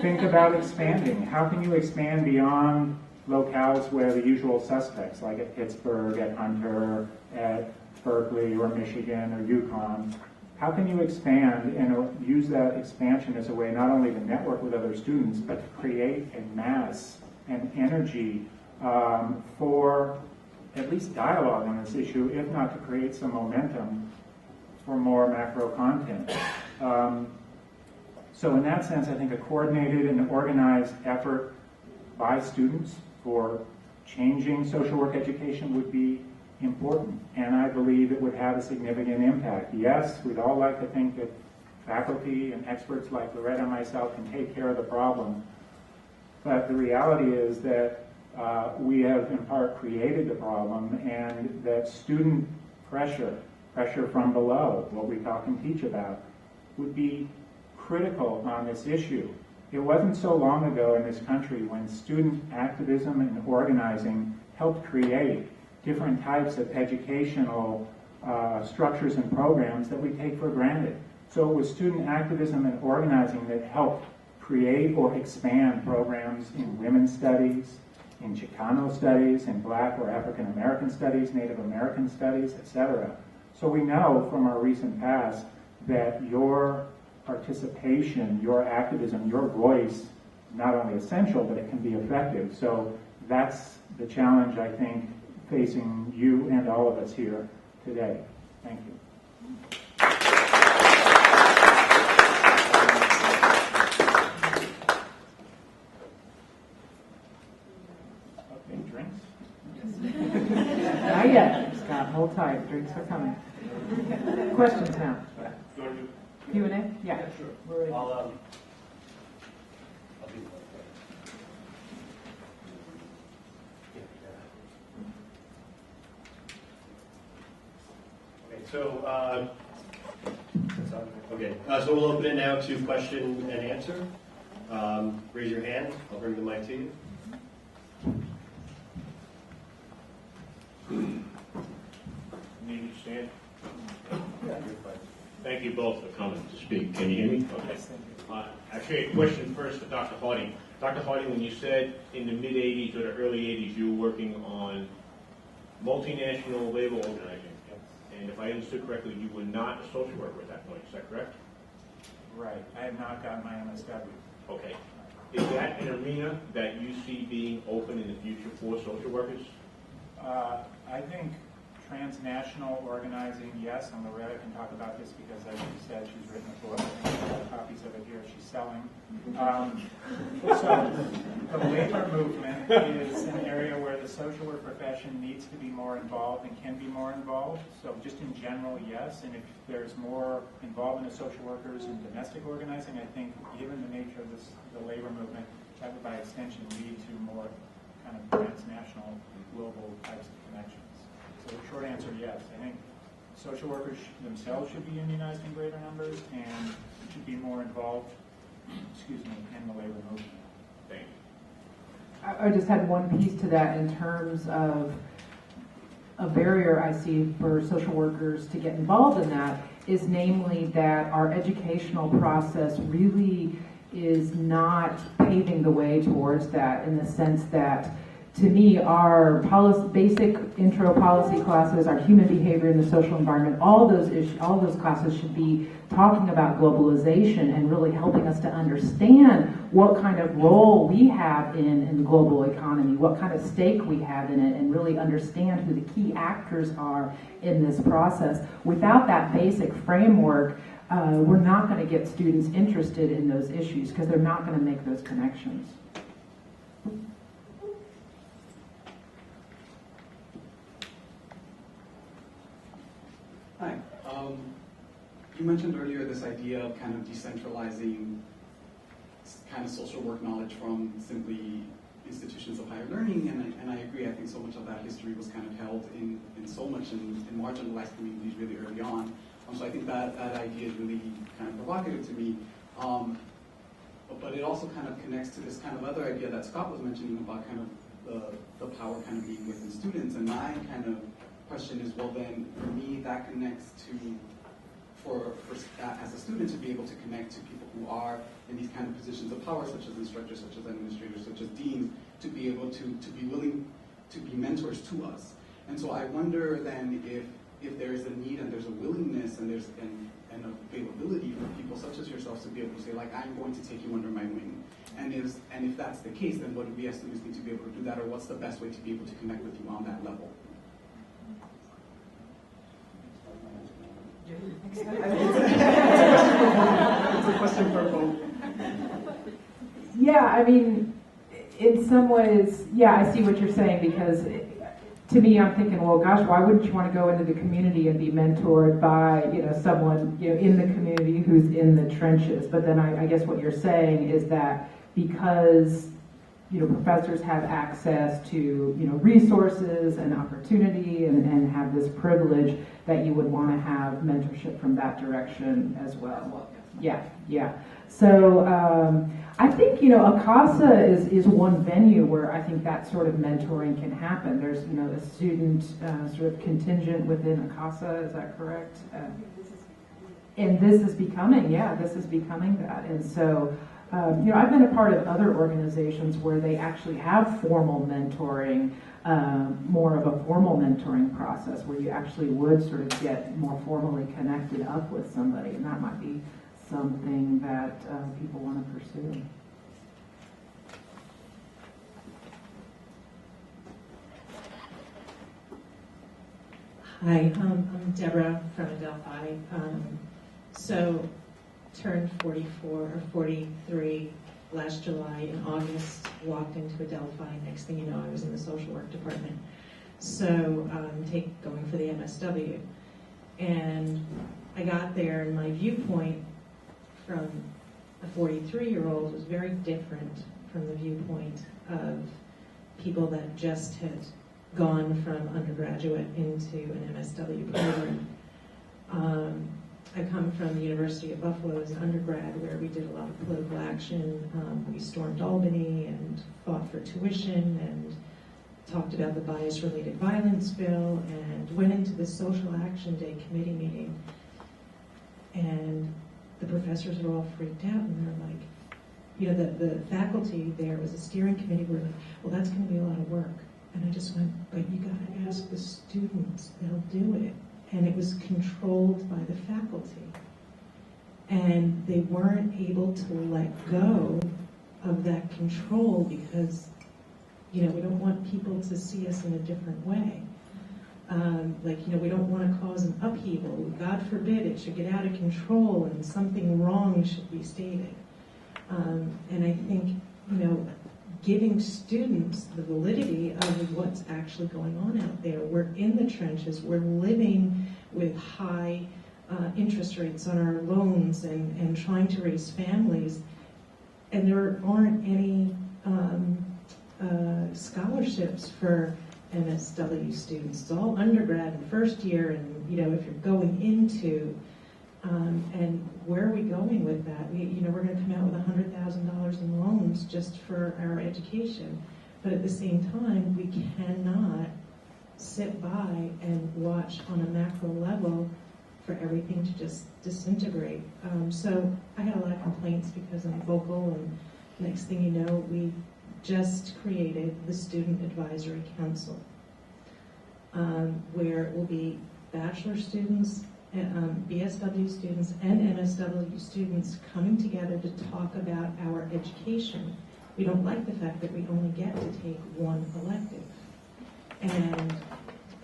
Think about expanding. How can you expand beyond locales where the usual suspects, like at Pittsburgh, at Hunter, at Berkeley or Michigan or UConn? How can you expand and use that expansion as a way not only to network with other students, but to create a mass and energy for at least dialogue on this issue, if not to create some momentum for more macro content. So in that sense, I think a coordinated and organized effort by students for changing social work education would be important, and I believe it would have a significant impact. Yes, we'd all like to think that faculty and experts like Loretta and myself can take care of the problem, but the reality is that we have in part created the problem, and that student pressure from below, what we talk and teach about, would be critical on this issue. It wasn't so long ago in this country when student activism and organizing helped create different types of educational structures and programs that we take for granted. So it was student activism and organizing that helped create or expand programs in women's studies, in Chicano studies, in Black or African American studies, Native American studies, etc. So we know from our recent past that your participation, your activism, your voice is not only essential, but it can be effective. So that's the challenge, I think, facing you and all of us here today. Thank you. Okay, drinks? Not yet, Scott, hold tight, drinks are coming. Questions now? Q&A? Yeah. Sure. I'll do so we'll open it now to question and answer. Raise your hand. I'll bring the mic to you. Need to stand? Thank you both for coming to speak. Can you hear me? Okay. Actually, a question first for Dr. Harding. Dr. Harding, when you said in the mid-'80s or the early '80s you were working on multinational labor organizing, and if I understood correctly, you were not a social worker at that point. Is that correct? Right. I have not gotten my MSW. Okay. Is that an arena that you see being open in the future for social workers? I think transnational organizing, yes, and Loretta can talk about this because, as she said, she's written a book. I think she's got copies of it here she's selling. So the labor movement is an area where the social work profession needs to be more involved and can be more involved. So just in general, yes, and if there's more involvement of social workers in domestic organizing, I think given the nature of the labor movement, that would by extension lead to more kind of transnational, global types of connections. So the short answer, yes. I think social workers themselves should be unionized in greater numbers and should be more involved, in the labor movement. Thank I just had one piece to that in terms of a barrier I see for social workers to get involved in that is namely that our educational process really is not paving the way towards that, in the sense that, to me, our basic intro policy classes, our human behavior in the social environment, all those classes should be talking about globalization and really helping us to understand what kind of role we have in the global economy, what kind of stake we have in it, and really understand who the key actors are in this process. Without that basic framework, we're not going to get students interested in those issues because they're not going to make those connections. Hi. You mentioned earlier this idea of kind of decentralizing kind of social work knowledge from simply institutions of higher learning, and I agree. I think so much of that history was kind of held in so much in marginalized communities really early on. So I think that idea is really kind of provocative to me. But it also kind of connects to this kind of other idea that Scott was mentioning about kind of the power kind of being within students. And my kind of question is, well then, for me, that connects to, as a student, to be able to connect to people who are in these kind of positions of power, such as instructors, such as administrators, such as deans, to be able to be willing to be mentors to us. And so I wonder then if there is a need and there's a willingness and there's an availability for people such as yourselves to be able to say, like, I'm going to take you under my wing. And if that's the case, then what do we as students need to be able to do that, or what's the best way to be able to connect with you on that level? It's a question for both. Yeah, I mean, in some ways, yeah, I see what you're saying, because to me, I'm thinking, well, gosh, why wouldn't you want to go into the community and be mentored by, someone, in the community who's in the trenches? But then I guess what you're saying is that because, professors have access to, resources and opportunity and have this privilege, that you would want to have mentorship from that direction as well. Yeah. So I think, ACASA is one venue where I think that sort of mentoring can happen. There's, a student sort of contingent within ACASA, is that correct? And this is becoming that. And so, I've been a part of other organizations where they actually have formal mentoring, more of a formal mentoring process, where you actually would sort of get more formally connected up with somebody, and that might be something that people want to pursue. Hi, I'm Deborah from Adelphi. So turned 44 or 43 last July. In August, walked into Adelphi. Next thing you know, I was in the social work department. So going for the MSW. And I got there, and my viewpoint from a 43-year-old was very different from the viewpoint of people that just had gone from undergraduate into an MSW program. I come from the University of Buffalo as an undergrad, where we did a lot of political action. We stormed Albany and fought for tuition and talked about the bias-related violence bill, and went into the social action day committee meeting. And the professors were all freaked out, and they're like, the faculty there was a steering committee, were like, well, that's going to be a lot of work. And I just went, but you got to ask the students, they'll do it. And it was controlled by the faculty. And they weren't able to let go of that control because, we don't want people to see us in a different way. We don't want to cause an upheaval. God forbid it should get out of control and something wrong should be stated. And I think, giving students the validity of what's actually going on out there. We're in the trenches. We're living with high interest rates on our loans and trying to raise families. And there aren't any scholarships for MSW students. It's all undergrad and first year, and if you're going into, and where are we going with that? We're going to come out with $100,000 in loans just for our education. But at the same time, we cannot sit by and watch on a macro level for everything to just disintegrate. So I had a lot of complaints because I'm vocal, and next thing you know, we just created the Student Advisory Council, where it will be bachelor students, BSW students, and MSW students coming together to talk about our education. We don't like the fact that we only get to take one elective. And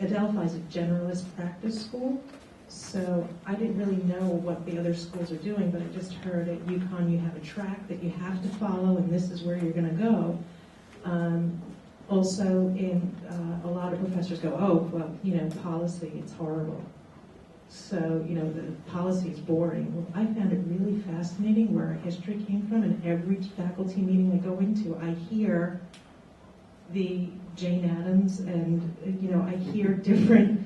Adelphi is a generalist practice school, so I didn't really know what the other schools are doing, but I just heard at UConn you have a track that you have to follow, and this is where you're going to go. Also, a lot of professors go, oh, well, policy, it's horrible. So, the policy is boring. Well, I found it really fascinating where our history came from, and every faculty meeting I go into, I hear the Jane Addams, and, I hear different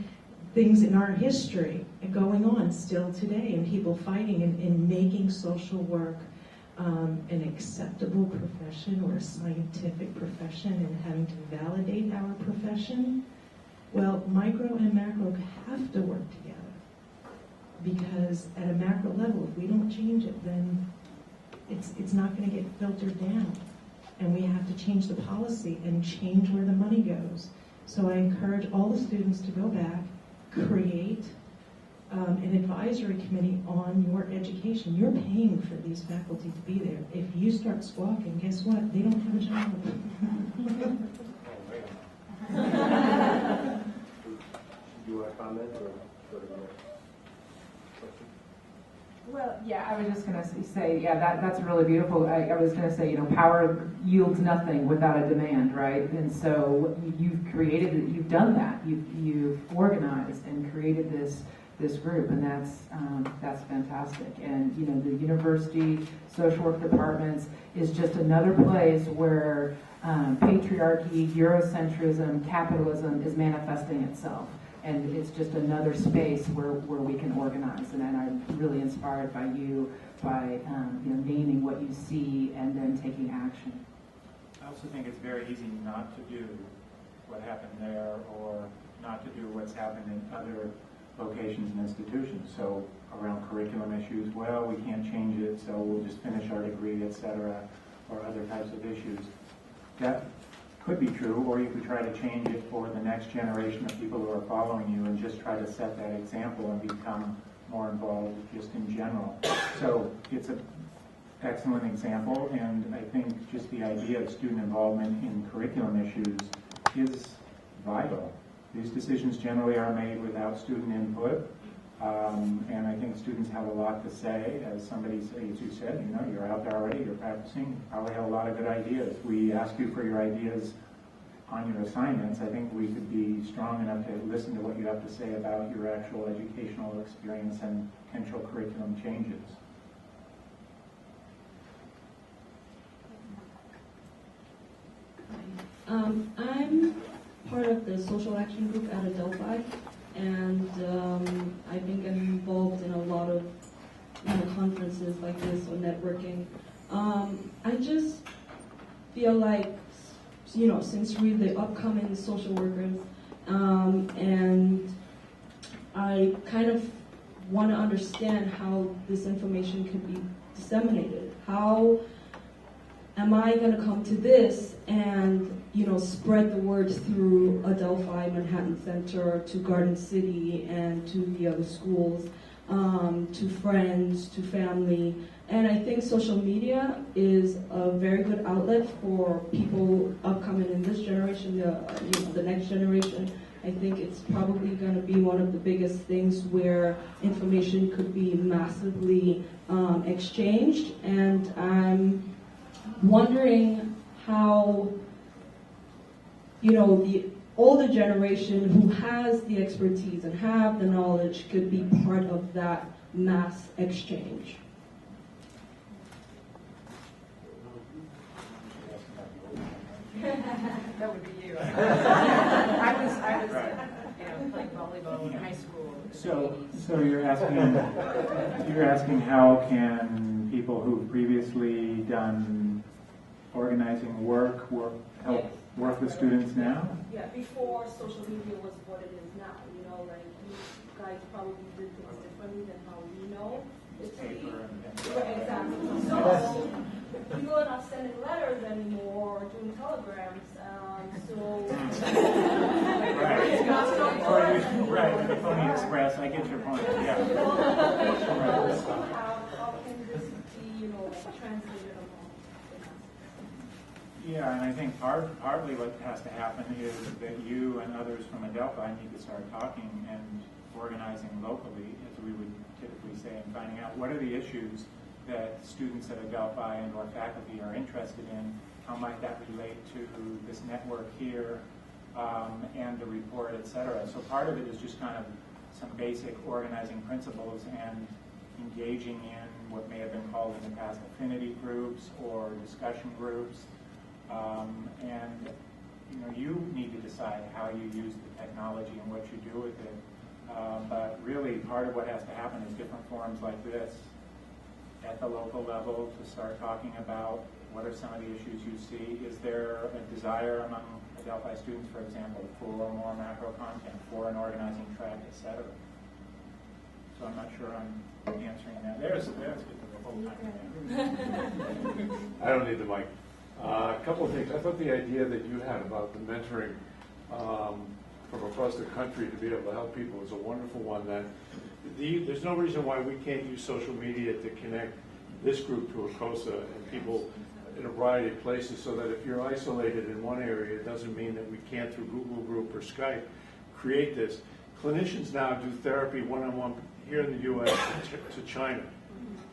things in our history going on still today, and people fighting and making social work an acceptable profession or a scientific profession, and having to validate our profession. Well, micro and macro have to work together, because at a macro level, if we don't change it, then it's not going to get filtered down, and we have to change the policy and change where the money goes. So I encourage all the students to go back, create an advisory committee on your education. You're paying for these faculty to be there. If you start squawking, guess what? They don't have a job. Do you want to comment or go to the next? Well, yeah, I was just going to say, yeah, that's really beautiful. I was going to say, power yields nothing without a demand, right? And so you've created, you've done that. You've organized and created this group, and that's fantastic. And the university social work departments is just another place where patriarchy, Eurocentrism, capitalism is manifesting itself. And it's just another space where we can organize. And I'm really inspired by you, by naming what you see and then taking action. I also think it's very easy not to do what happened there, or not to do what's happened in other locations and institutions. So around curriculum issues, well, we can't change it, so we'll just finish our degree, etc., or other types of issues. That could be true, or you could try to change it for the next generation of people who are following you, and just try to set that example and become more involved just in general. So it's an excellent example, and I think just the idea of student involvement in curriculum issues is vital. These decisions generally are made without student input, and I think students have a lot to say. As somebody, as you said, you're out there already, you're practicing, you probably have a lot of good ideas. We ask you for your ideas on your assignments. I think we could be strong enough to listen to what you have to say about your actual educational experience and potential curriculum changes. I'm part of the social action group at Adelphi, and I've been getting involved in a lot of conferences like this or networking. I just feel like, since we're the upcoming social workers, and I kind of want to understand how this information could be disseminated. How am I going to come to this and spread the word through Adelphi, Manhattan Center, to Garden City, and to the other schools, to friends, to family? And I think social media is a very good outlet for people upcoming in this generation, the next generation. I think it's probably going to be one of the biggest things where information could be massively exchanged. And I'm wondering how, the older generation who has the expertise and have the knowledge could be part of that mass exchange. That would be you. I was playing volleyball in high school. So you're asking how can people who've previously done organizing work help work with students now? Yeah, before social media was what it is now. You know, like you guys probably did things differently than how we know it to be. Right, exactly. So people are not sending letters anymore or doing telegrams. Right, the Pony Express, I get your point, yeah. How can this be, translated along? Yeah, and I think partly what has to happen is that you and others from Adelphi need to start talking and organizing locally, as we would typically say, and finding out what are the issues that students at Adelphi and or faculty are interested in, how might that relate to this network here, and the report, et cetera. So part of it is just kind of some basic organizing principles and engaging in what may have been called in the past affinity groups or discussion groups. And you need to decide how you use the technology and what you do with it. But really, part of what has to happen is different forums like this at the local level to start talking about what are some of the issues you see. Is there a desire among Adelphi students, for example, for more macro content, for an organizing track, et cetera? So I'm not sure I'm answering that. There's the whole time. I don't need the mic. A couple of things. I thought the idea that you had about the mentoring from across the country to be able to help people is a wonderful one. That there's no reason why we can't use social media to connect this group to ACOSA and people in a variety of places, so that if you're isolated in one area, it doesn't mean that we can't, through Google Group or Skype, create this. Clinicians now do therapy one-on-one here in the U.S. to China.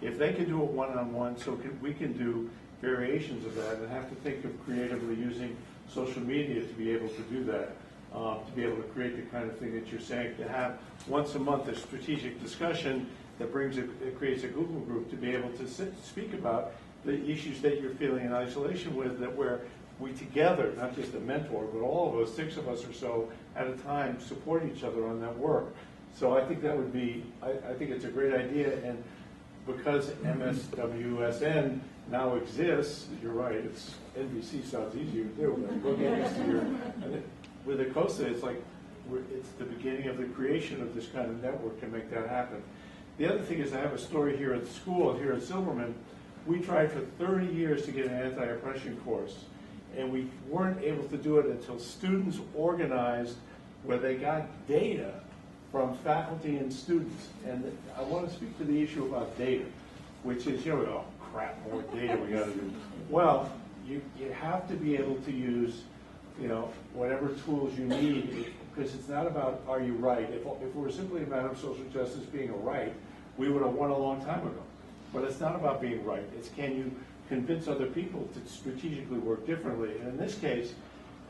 If they can do it one-on-one, we can do variations of that, and have to think of creatively using social media to be able to do that, to be able to create the kind of thing that you're saying, to have once a month a strategic discussion that creates a Google group to be able to speak about the issues that you're feeling in isolation with, that where we together, not just a mentor, but all of us, 6 of us or so at a time, support each other on that work. So I think that would be, I think it's a great idea, and because MSWSN now exists, you're right, it's NBC sounds easier to do, but go get used to your, and with ACOSA, it's like, it's the beginning of the creation of this kind of network to make that happen. The other thing is, I have a story here at the school, here at Silverman. We tried for 30 years to get an anti-oppression course, and we weren't able to do it until students organized where they got data from faculty and students. And I want to speak to the issue about data, which is, oh crap, more data we got to do. Well, you have to be able to use, whatever tools you need, because it's not about are you right. If it were simply a matter of social justice being a right, we would have won a long time ago. But it's not about being right. It's can you convince other people to strategically work differently. And in this case,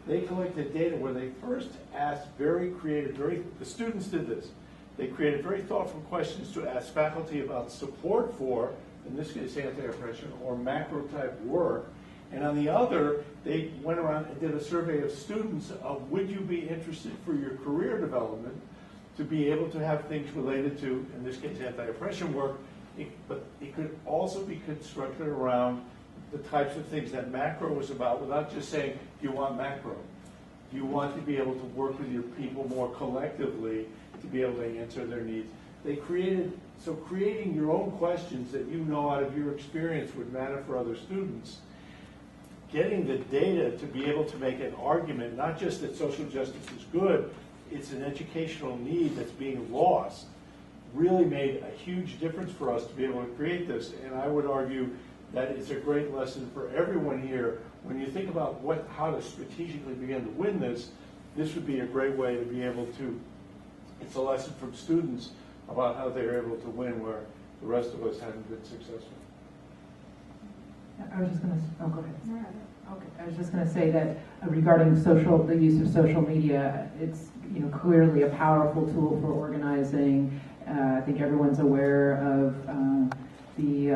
they collected data where they first asked very creative, the students did this. They created very thoughtful questions to ask faculty about support for, in this case, anti-oppression or macro type work. And on the other, they went around and did a survey of students of would you be interested for your career development to be able to have things related to, in this case, anti-oppression work, but it could also be constructed around the types of things that macro was about, without just saying, do you want macro? Do you want to be able to work with your people more collectively to be able to answer their needs? They created, so creating your own questions that you know out of your experience would matter for other students. Getting the data to be able to make an argument, not just that social justice is good, it's an educational need that's being lost, really made a huge difference for us to be able to create this. And I would argue that it's a great lesson for everyone here. When you think about how to strategically begin to win this, this would be a great way to be able to, it's a lesson from students about how they're able to win where the rest of us haven't been successful. I was just going to, oh, go ahead. Okay. I was just going to say that regarding the use of social media, it's clearly a powerful tool for organizing. I think everyone's aware of the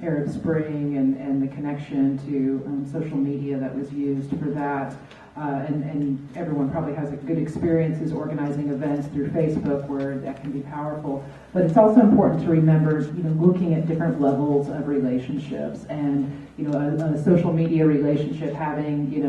Arab Spring and the connection to social media that was used for that. and everyone probably has a good experiences organizing events through Facebook where that can be powerful. But it's also important to remember, looking at different levels of relationships, and a social media relationship, having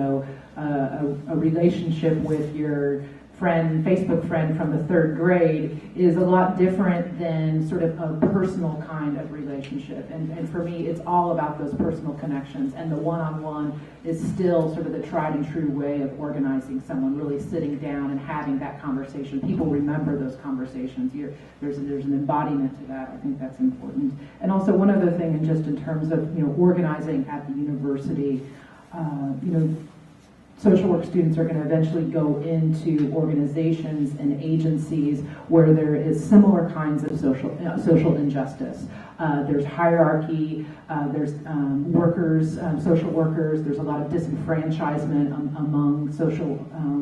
a relationship with your Facebook friend from the 3rd grade is a lot different than sort of a personal kind of relationship. And for me, it's all about those personal connections, and the one-on-one is still sort of the tried and true way of organizing someone, really sitting down and having that conversation. People remember those conversations. There's an embodiment to that. I think that's important. And also one other thing, and just in terms of organizing at the university, social work students are going to eventually go into organizations and agencies where there is similar kinds of social injustice. There's hierarchy, there's social workers, there's a lot of disenfranchisement among social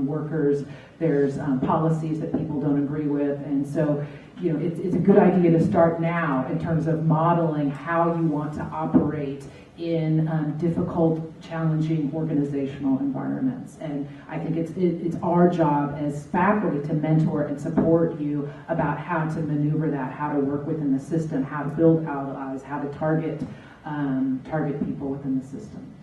workers, there's policies that people don't agree with, and so it's a good idea to start now in terms of modeling how you want to operate in difficult, challenging organizational environments. And I think it's our job as faculty to mentor and support you about how to maneuver that, how to work within the system, how to build allies, how to target people within the system.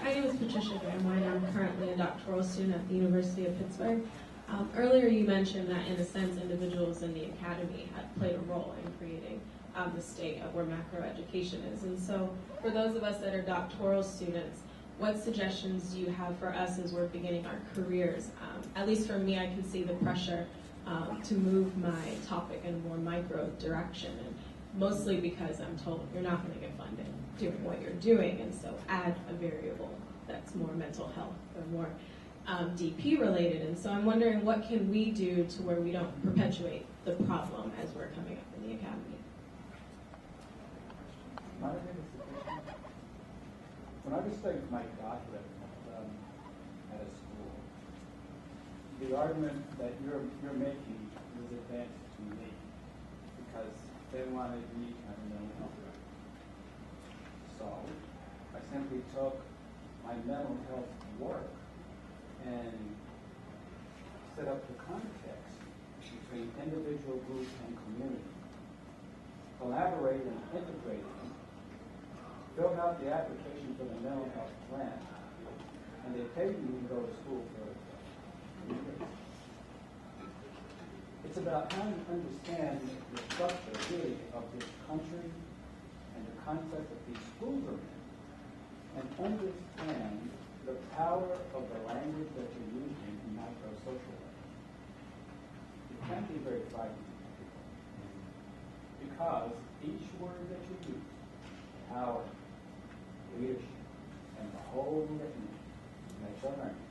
My name is Patricia Graham-White. I'm currently a doctoral student at the University of Pittsburgh. Earlier you mentioned that in a sense individuals in the academy had played a role in creating the state of where macro education is. And so for those of us that are doctoral students, what suggestions do you have for us as we're beginning our careers? At least for me, I can see the pressure to move my topic in a more micro direction, and mostly because I'm told you're not going to get funded doing what you're doing, and so add a variable that's more mental health or more DP related. And so I'm wondering, what can we do to where we don't perpetuate the problem as we're coming up in the academy? When I was studying for my doctorate at a school, the argument that you're making was advanced to me because they wanted me to have a mental health record. So I simply took my mental health work and set up the context between individual, group, and community, collaborated and integrated them, filled out the application for the mental health plan, and they paid me to go to school for years. It's about how you understand the structure, really, of this country and the concept that these schools are in, and understand the power of the language that you're using in micro-social work. It can be very frightening to people, because each word that you use, power, leadership, and the whole litany that you're learning,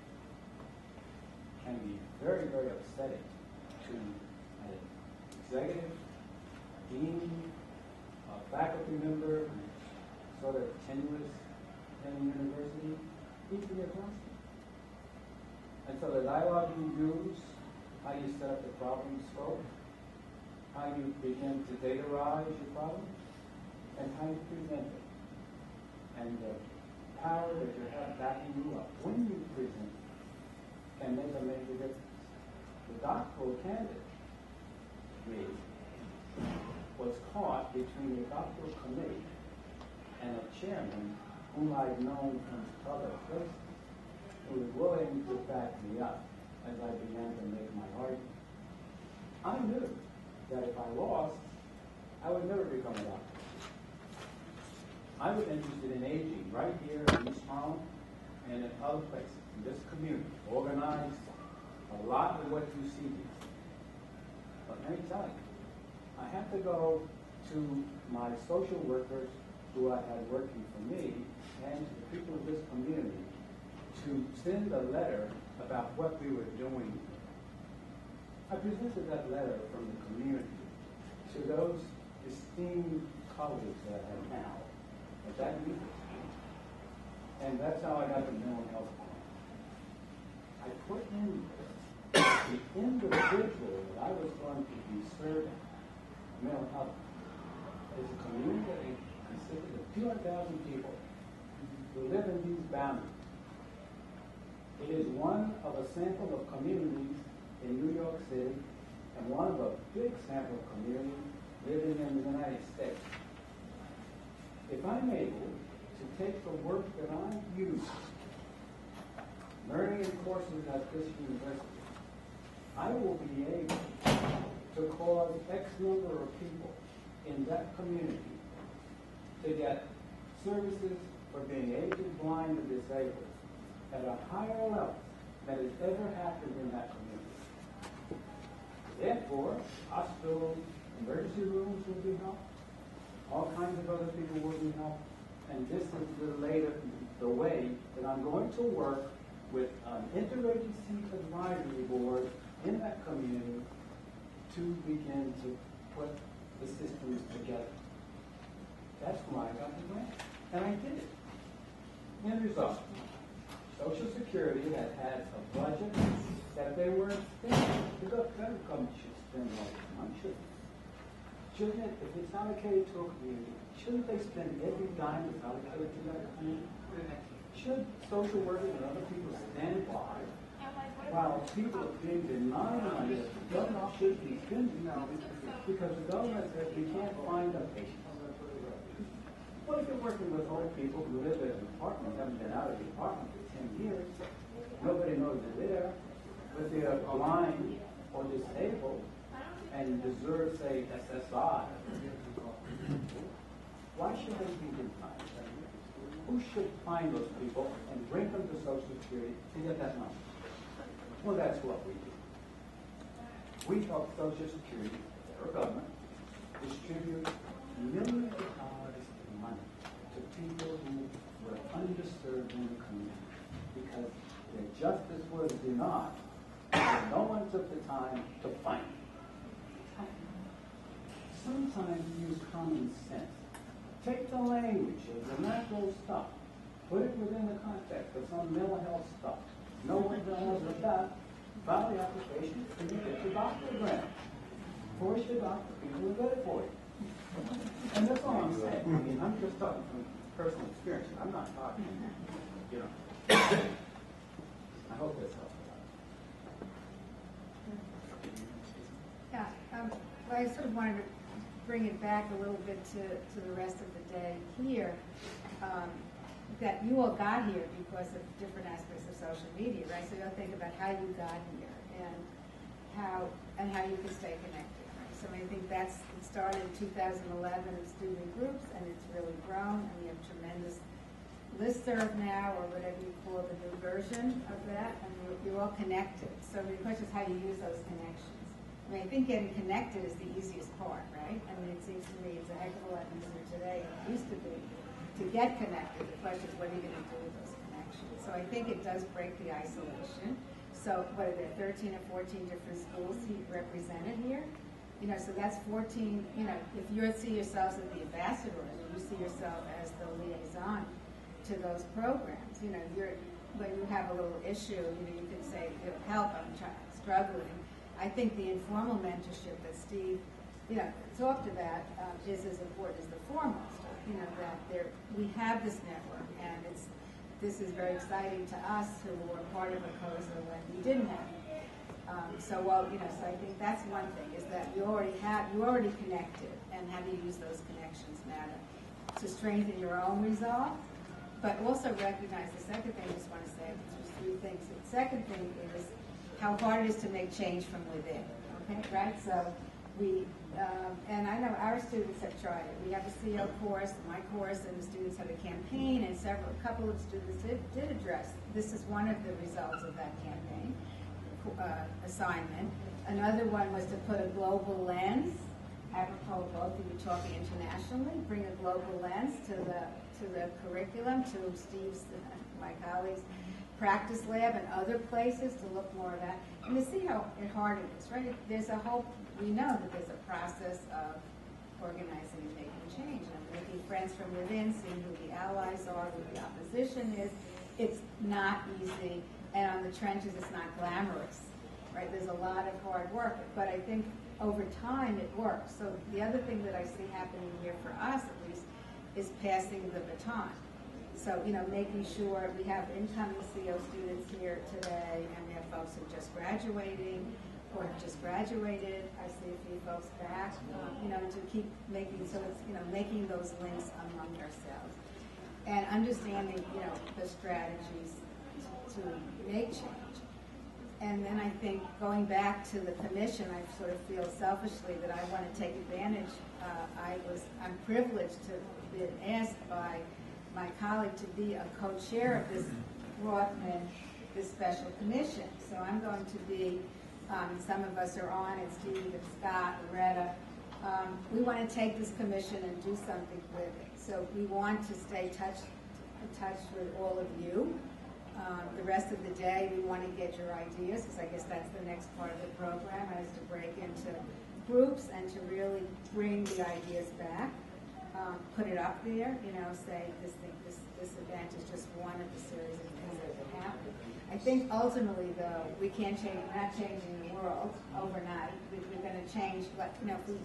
can be very, very upsetting to an executive, a dean, a faculty member, sort of tenuous in the university, deeply exhausting. And so the dialogue you use, how you set up the problem scope, how you begin to datarize your problem, and how you present it. And the power that you have backing you up when you present can make a major difference. The doctoral candidate, me, was caught between the doctoral committee and a chairman whom I'd known from other places, who was willing to back me up as I began to make my argument. I knew that if I lost, I would never become a doctor. I was interested in aging right here in East Harlem and in other places, in this community, organized a lot of what you see here. But let me tell you, I have to go to my social workers who I had working for me and to the people of this community to send a letter about what we were doing. I presented that letter from the community to those esteemed colleagues that I have now at that university. And that's how I got the mental health plan. I put in the individual that I was going to be serving mental health. It's a community that consists of 200,000 people who live in these boundaries. It is one of a sample of communities in New York City and one of a big sample of communities living in the United States. If I'm able to take the work that I use, learning in courses at this university, I will be able to cause X number of people in that community to get services for being aged, blind, or disabled at a higher level than has ever happened in that community. Therefore, hospitals, emergency rooms will be helped. All kinds of other people will be helped. And this is the way that I'm going to work with an interagency advisory board in that community to begin to put the systems together. That's why I got the grant. And I did it. End result. Social Security that had a budget that they weren't spending. The federal government should spend all this money, shouldn't it? If it's allocated to a community, shouldn't they spend every dime that's allocated to that community? Should social workers and other people stand by while people are being denied money that the government should be spending because the government says we can't find a patient? What if you're working with old people who live in an apartment, haven't been out of the apartment for 10 years, nobody knows they're there, but they're blind or disabled and deserve, say, SSI? Why should they be denied? Who should find those people and bring them to Social Security to get that money? Well, that's what we do. We help Social Security, the federal government, distribute millions of dollars of money to people who were underserved in the community because their justice was denied and no one took the time to find it. Sometimes use common sense. Take the language of the macro stuff, put it within the context of some mental health stuff. No one knows about. File the application and you get your doctorate grant. Force your doctor, people will get it for you. And that's all I'm saying. I mean, I'm just talking from personal experience. I'm not talking, I hope this helps. Yeah, well, I sort of wanted to bring it back a little bit to the rest of the day here. That you all got here because of different aspects of social media, right? So you'll think about how you got here and how you can stay connected, right? So I think it started in 2011 in student groups, and it's really grown, and we have tremendous listserv now, or whatever you call the new version of that, and you're all connected. So the question is how you use those connections. I mean, I think getting connected is the easiest part, right? I mean, it seems to me it's a heck of a lot easier today than it used to be to get connected. The question is, what are you going to do with those connections? So I think it does break the isolation. So what are there, 13 or 14 different schools represented here? So that's 14, if you see yourselves as the ambassador, and you see yourself as the liaison to those programs, when you have a little issue, you can say, help, I'm struggling. I think the informal mentorship that Steve, talked about is as important as the formal stuff. That we have this network, and this is very exciting to us who were part of a COSA when we didn't have it. So I think that's one thing, is that you already connected, and how do you use those connections now to strengthen your own resolve, but also recognize the second thing I just want to say, there's three things. The second thing is how hard it is to make change from within, okay, right? So and I know our students have tried it. We have a CO course, my course, and the students have a campaign, and a couple of students did address. This is one of the results of that campaign assignment. Another one was to put a global lens. Apropos both of you talking internationally, bring a global lens to the curriculum, to Steve's, my colleagues' practice lab and other places to look more at that, and to see how hard it is, right? We know that there's a process of organizing and making change, and making friends from within, seeing who the allies are, who the opposition is. It's not easy, and on the trenches, it's not glamorous. right? There's a lot of hard work, but I think over time it works. So the other thing that I see happening here for us at least is passing the baton. So, making sure we have incoming CO students here today, and we have folks who are just graduating or have just graduated. I see a few folks back, to keep making, so it's, making those links among ourselves. And understanding, the strategies to make change. And then I think going back to the commission, I sort of feel selfishly that I want to take advantage. I'm privileged to have been asked by my colleague to be a co-chair of this Rothman, this special commission. So I'm going to be, some of us are on it, Steve and Scott, Loretta. We want to take this commission and do something with it. So we want to stay in touch with all of you. The rest of the day, we want to get your ideas, because I guess that's the next part of the program, is to break into groups and to really bring the ideas back. Put it up there, say this event is just one of the series of things that can happen. I think ultimately, though, we can't change. We're not changing the world overnight. We're going to change. But if we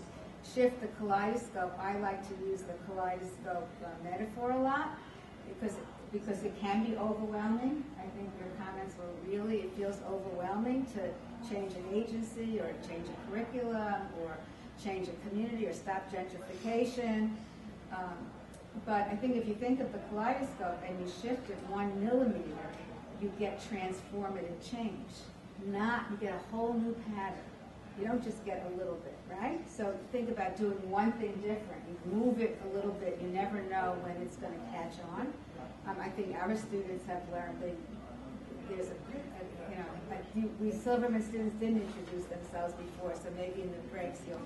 shift the kaleidoscope, I like to use the kaleidoscope metaphor a lot because it can be overwhelming. I think your comments were really. It feels overwhelming to change an agency or change a curriculum or change a community or stop gentrification. But I think if you think of the kaleidoscope and you shift it 1 millimeter, you get transformative change. You get a whole new pattern. You don't just get a little bit, right? So think about doing one thing different. You move it a little bit. You never know when it's going to catch on. I think our students have learned we Silverman students didn't introduce themselves before, so maybe in the breaks you'll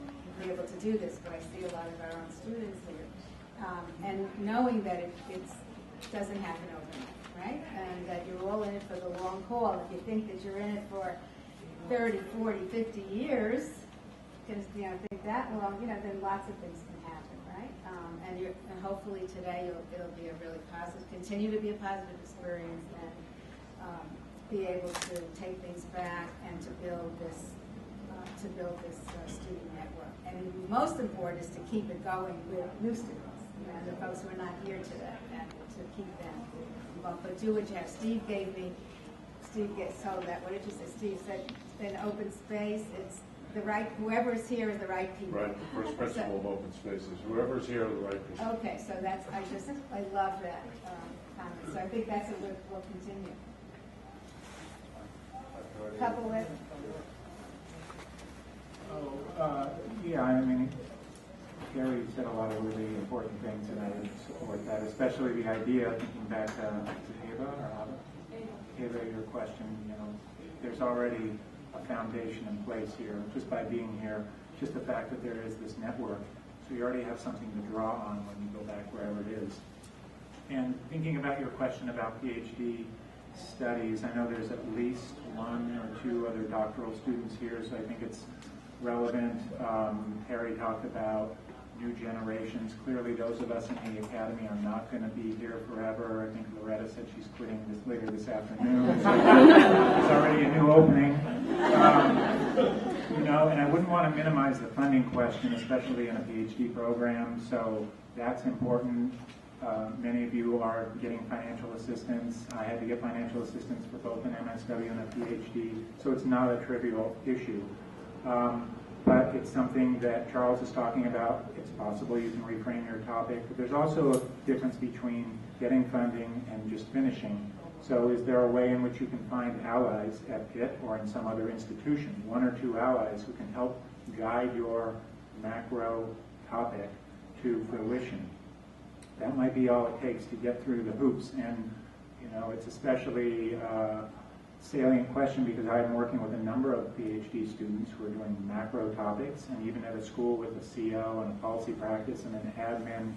be able to do this, but I see a lot of our own students here. And knowing that it doesn't happen overnight, right? And that you're all in it for the long haul. If you think that you're in it for 30, 40, 50 years, because think that long, then lots of things can happen, right? And hopefully today it'll be a really positive, continue to be a positive experience, and be able to take things back and to build this student network. And most important is to keep it going with new students, the folks who are not here today, and to keep them involved. But do what you have. Steve gets told that. What did you say? Steve said in open space, it's the right, whoever is here is the right people. Right, the first principle of open spaces. Whoever is here are the right people. Okay, so I love that comment. So I think that's what we'll continue. Couple with. Yeah, I mean, Terry said a lot of really important things, and I would support that, especially the idea, thinking back to Ava, your question, there's already a foundation in place here, just by being here, just the fact that there is this network, so you already have something to draw on when you go back wherever it is. And thinking about your question about PhD studies, I know there's at least 1 or 2 other doctoral students here, so I think it's relevant. Harry talked about new generations. Clearly, those of us in the academy are not going to be here forever. I think Loretta said she's quitting later this afternoon. So there's already a new opening. And I wouldn't want to minimize the funding question, especially in a PhD program. So that's important. Many of you are getting financial assistance. I had to get financial assistance for both an MSW and a PhD, so it's not a trivial issue. But it's something that Charles is talking about. It's possible you can reframe your topic, but there's also a difference between getting funding and just finishing. So is there a way in which you can find allies at Pitt or in some other institution, 1 or 2 allies who can help guide your macro topic to fruition? That might be all it takes to get through the hoops. And it's especially salient question because I'm working with a number of PhD students who are doing macro topics, and even at a school with a CO and a policy practice and an admin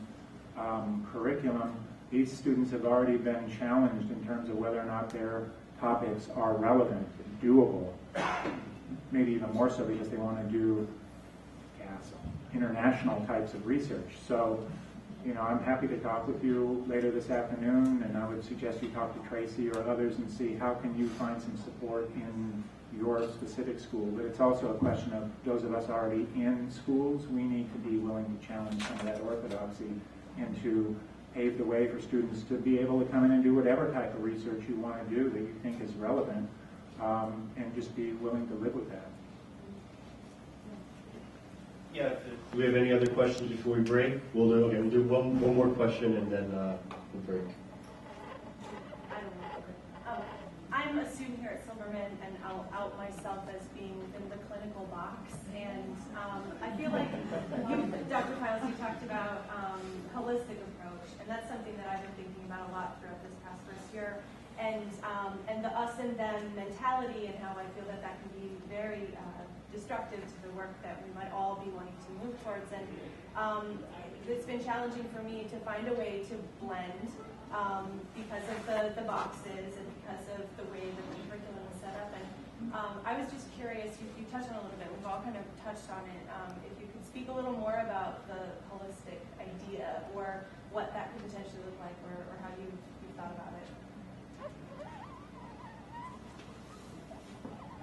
curriculum, these students have already been challenged in terms of whether or not their topics are relevant, doable, maybe even more so because they want to do international types of research. So I'm happy to talk with you later this afternoon, and I would suggest you talk to Tracy or others and see how can you find some support in your specific school. But it's also a question of those of us already in schools, we need to be willing to challenge some of that orthodoxy and to pave the way for students to be able to come in and do whatever type of research you want to do that you think is relevant, and just be willing to live with that. Yeah. Do we have any other questions before we break? We'll do one more question and then we'll break. I'm a student here at Silverman, and I'll out myself as being within the clinical box. And I feel like Dr. Files, you talked about holistic approach, and that's something that I've been thinking about a lot throughout this past first year. And the us and them mentality, and how I feel that that can be very destructive to the work that we might all be wanting to move towards. And it's been challenging for me to find a way to blend because of the boxes and because of the way that the curriculum is set up. And I was just curious, you touched on it a little bit, we've all kind of touched on it, if you could speak a little more about the holistic idea, or what that could potentially look like, or how you've thought about it.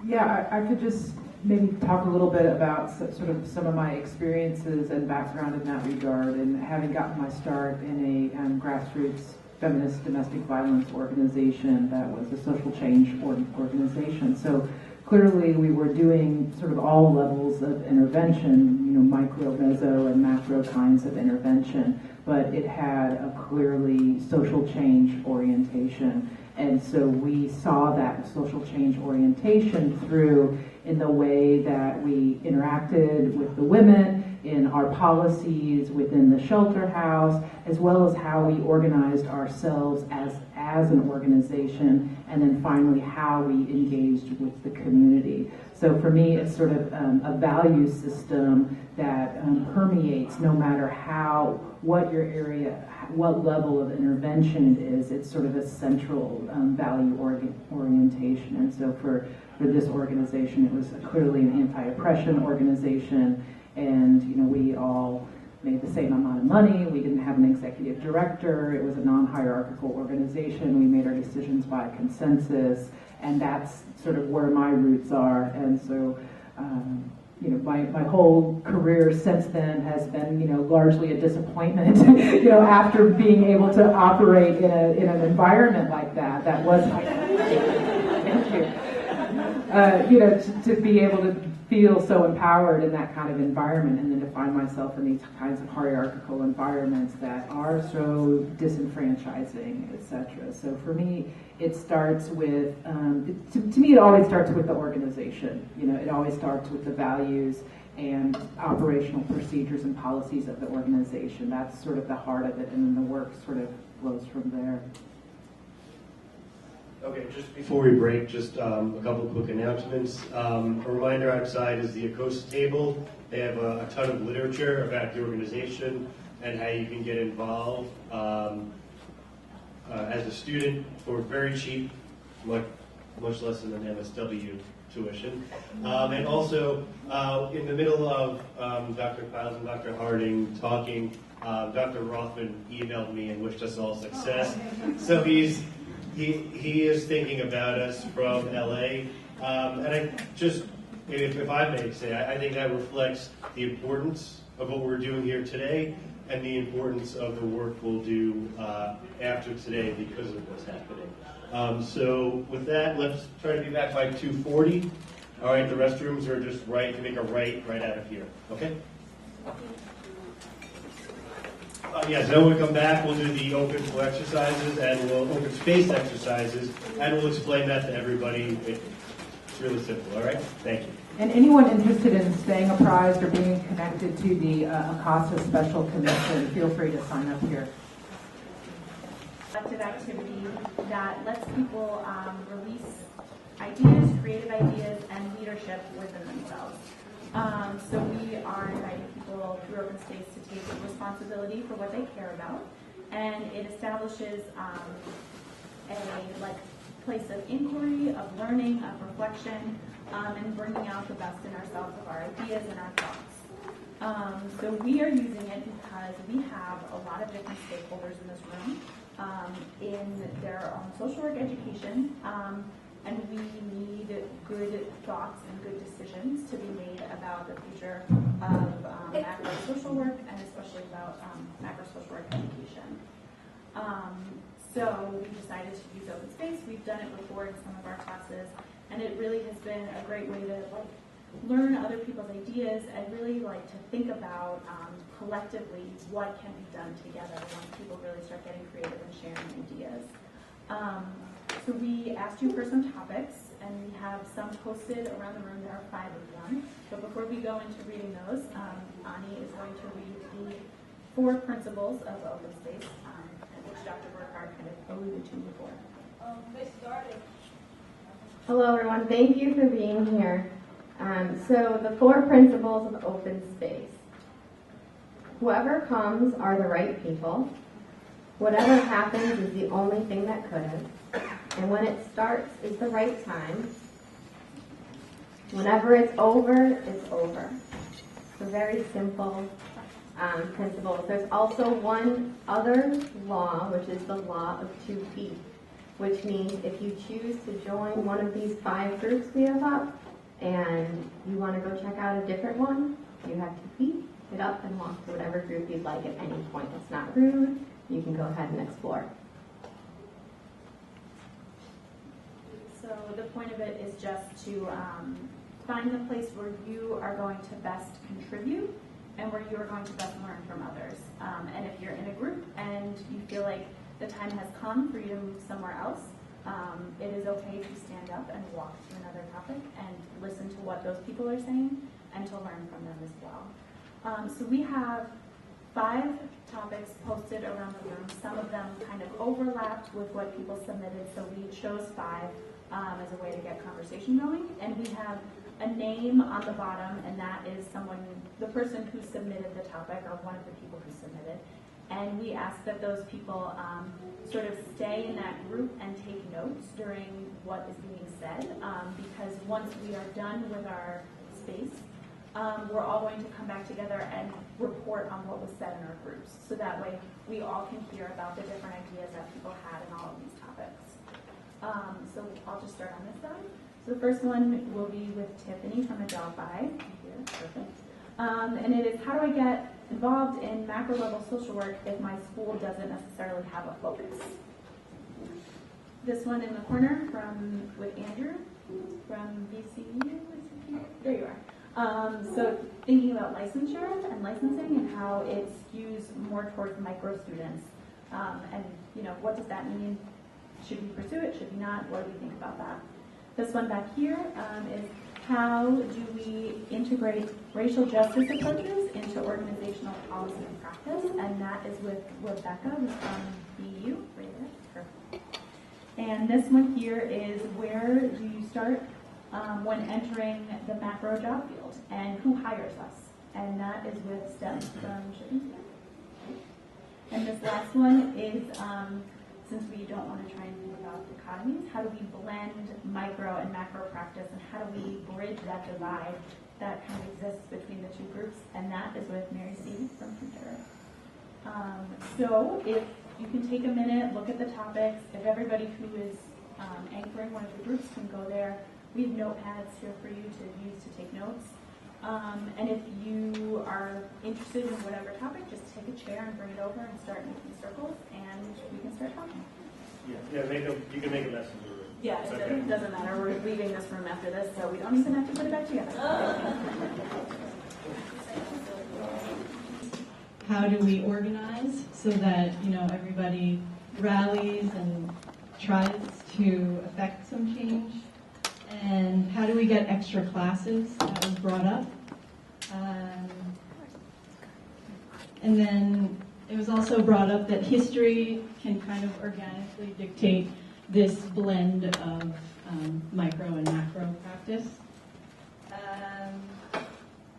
Yeah, I could just maybe talk a little bit about sort of some of my experiences and background in that regard, and having gotten my start in a grassroots feminist domestic violence organization that was a social change organization. So clearly we were doing sort of all levels of intervention, micro, meso, and macro kinds of intervention, but it had a clearly social change orientation. And so we saw that social change orientation through in the way that we interacted with the women, in our policies within the shelter house, as well as how we organized ourselves as an organization, and then finally how we engaged with the community. So for me, it's sort of a value system that permeates no matter what your area, what level of intervention it is. It's sort of a central value orientation. And so for this organization, it was clearly an anti-oppression organization, and we all made the same amount of money. We didn't have an executive director. It was a non-hierarchical organization. We made our decisions by consensus, and that's sort of where my roots are. And so my whole career since then has been largely a disappointment after being able to operate in an environment like that was thank you to be able to feel so empowered in that kind of environment, and then to find myself in these kinds of hierarchical environments that are so disenfranchising, etc. So for me, it starts with, to me, it always starts with the organization. It always starts with the values and operational procedures and policies of the organization. That's sort of the heart of it, and then the work sort of flows from there. Okay, just before we break, just a couple of quick announcements. A reminder, outside is the ACOSA table. They have a ton of literature about the organization and how you can get involved as a student for very cheap, much less than an MSW tuition. And also, in the middle of Dr. Piles and Dr. Harding talking, Dr. Rothman emailed me and wished us all success. So he is thinking about us from LA, and I just, if I may say, I think that reflects the importance of what we're doing here today and the importance of the work we'll do after today because of what's happening. So with that, let's try to be back by 2:40. All right, the restrooms are just right, to make a right out of here, okay? Yes, then when we come back, we'll do the open floor exercises and we'll open space exercises, and we'll explain that to everybody. It's really simple, all right? Thank you. And anyone interested in staying apprised or being connected to the ACOSA Special Commission, feel free to sign up here. Collective activity that lets people release ideas, creative ideas, and leadership within themselves. So we are inviting people through open space to take responsibility for what they care about, and it establishes a place of inquiry, of learning, of reflection, and bringing out the best in ourselves of our ideas and our thoughts. So we are using it because we have a lot of different stakeholders in this room in their own social work education, and we need good thoughts and good decisions to be made about the future of macro social work, and especially about macro social work education. So we decided to use open space. We've done it before in some of our classes, and it really has been a great way to learn other people's ideas and really to think about collectively what can be done together once people really start getting creative and sharing ideas. So we asked you for some topics, and we have some posted around the room. There are 5 of them. But before we go into reading those, Ani is going to read the 4 principles of open space, which Dr. Burkhardt kind of alluded to before. They started. Hello, everyone. Thank you for being here. So the 4 principles of open space. Whoever comes are the right people. Whatever happens is the only thing that could have. And when it starts is the right time. Whenever it's over, it's over. So very simple principles. There's also one other law, which is the law of 2 feet, which means if you choose to join one of these 5 groups we have up, and you want to go check out a different one, you have 2 feet, get up and walk to whatever group you'd like at any point. It's not rude. You can go ahead and explore. So the point of it is just to find the place where you are going to best contribute and where you are going to best learn from others. And if you're in a group and you feel like the time has come for you to move somewhere else, it is okay to stand up and walk to another topic and listen to what those people are saying and to learn from them as well. So we have 5 topics posted around the room. Some of them kind of overlapped with what people submitted, so we chose 5 as a way to get conversation going. And we have a name on the bottom, and that is the person who submitted the topic, or one of the people who submitted. And we ask that those people sort of stay in that group and take notes during what is being said, because once we are done with our space, we're all going to come back together and report on what was said in our groups. So that way we all can hear about the different ideas that people had in all of these topics. So I'll just start on this side. So the first one will be with Tiffany from Adelphi. Here, perfect. And it is, how do I get involved in macro level social work if my school doesn't necessarily have a focus? This one in the corner with Andrew from VCU. There you are. So thinking about licensure and licensing and how it skews more towards micro students. And what does that mean? Should we pursue it? Should we not? What do we think about that? This one back here is, how do we integrate racial justice approaches into organizational policy and practice? And that is with Rebecca, who's from BU, right there. Perfect. And this one here is, where do you start when entering the macro job field, and who hires us? And that is with Steph from Shipping. And this last one is, since we don't want to try and think about dichotomies, how do we blend micro and macro practice, and how do we bridge that divide that kind of exists between the 2 groups? And that is with Mary C. from Future. So if you can take a minute, look at the topics. If everybody who is anchoring one of the groups can go there, we have notepads here for you to use to take notes. And if you are interested in whatever topic, just take a chair and bring it over and start making circles, and we can start talking. You can make a mess in the room. Yeah, it doesn't matter. We're leaving this room after this, so we don't even have to put it back together. How do we organize so that everybody rallies and tries to affect some change? And how do we get extra classes? That was brought up. And then it was also brought up that history can kind of organically dictate this blend of micro and macro practice.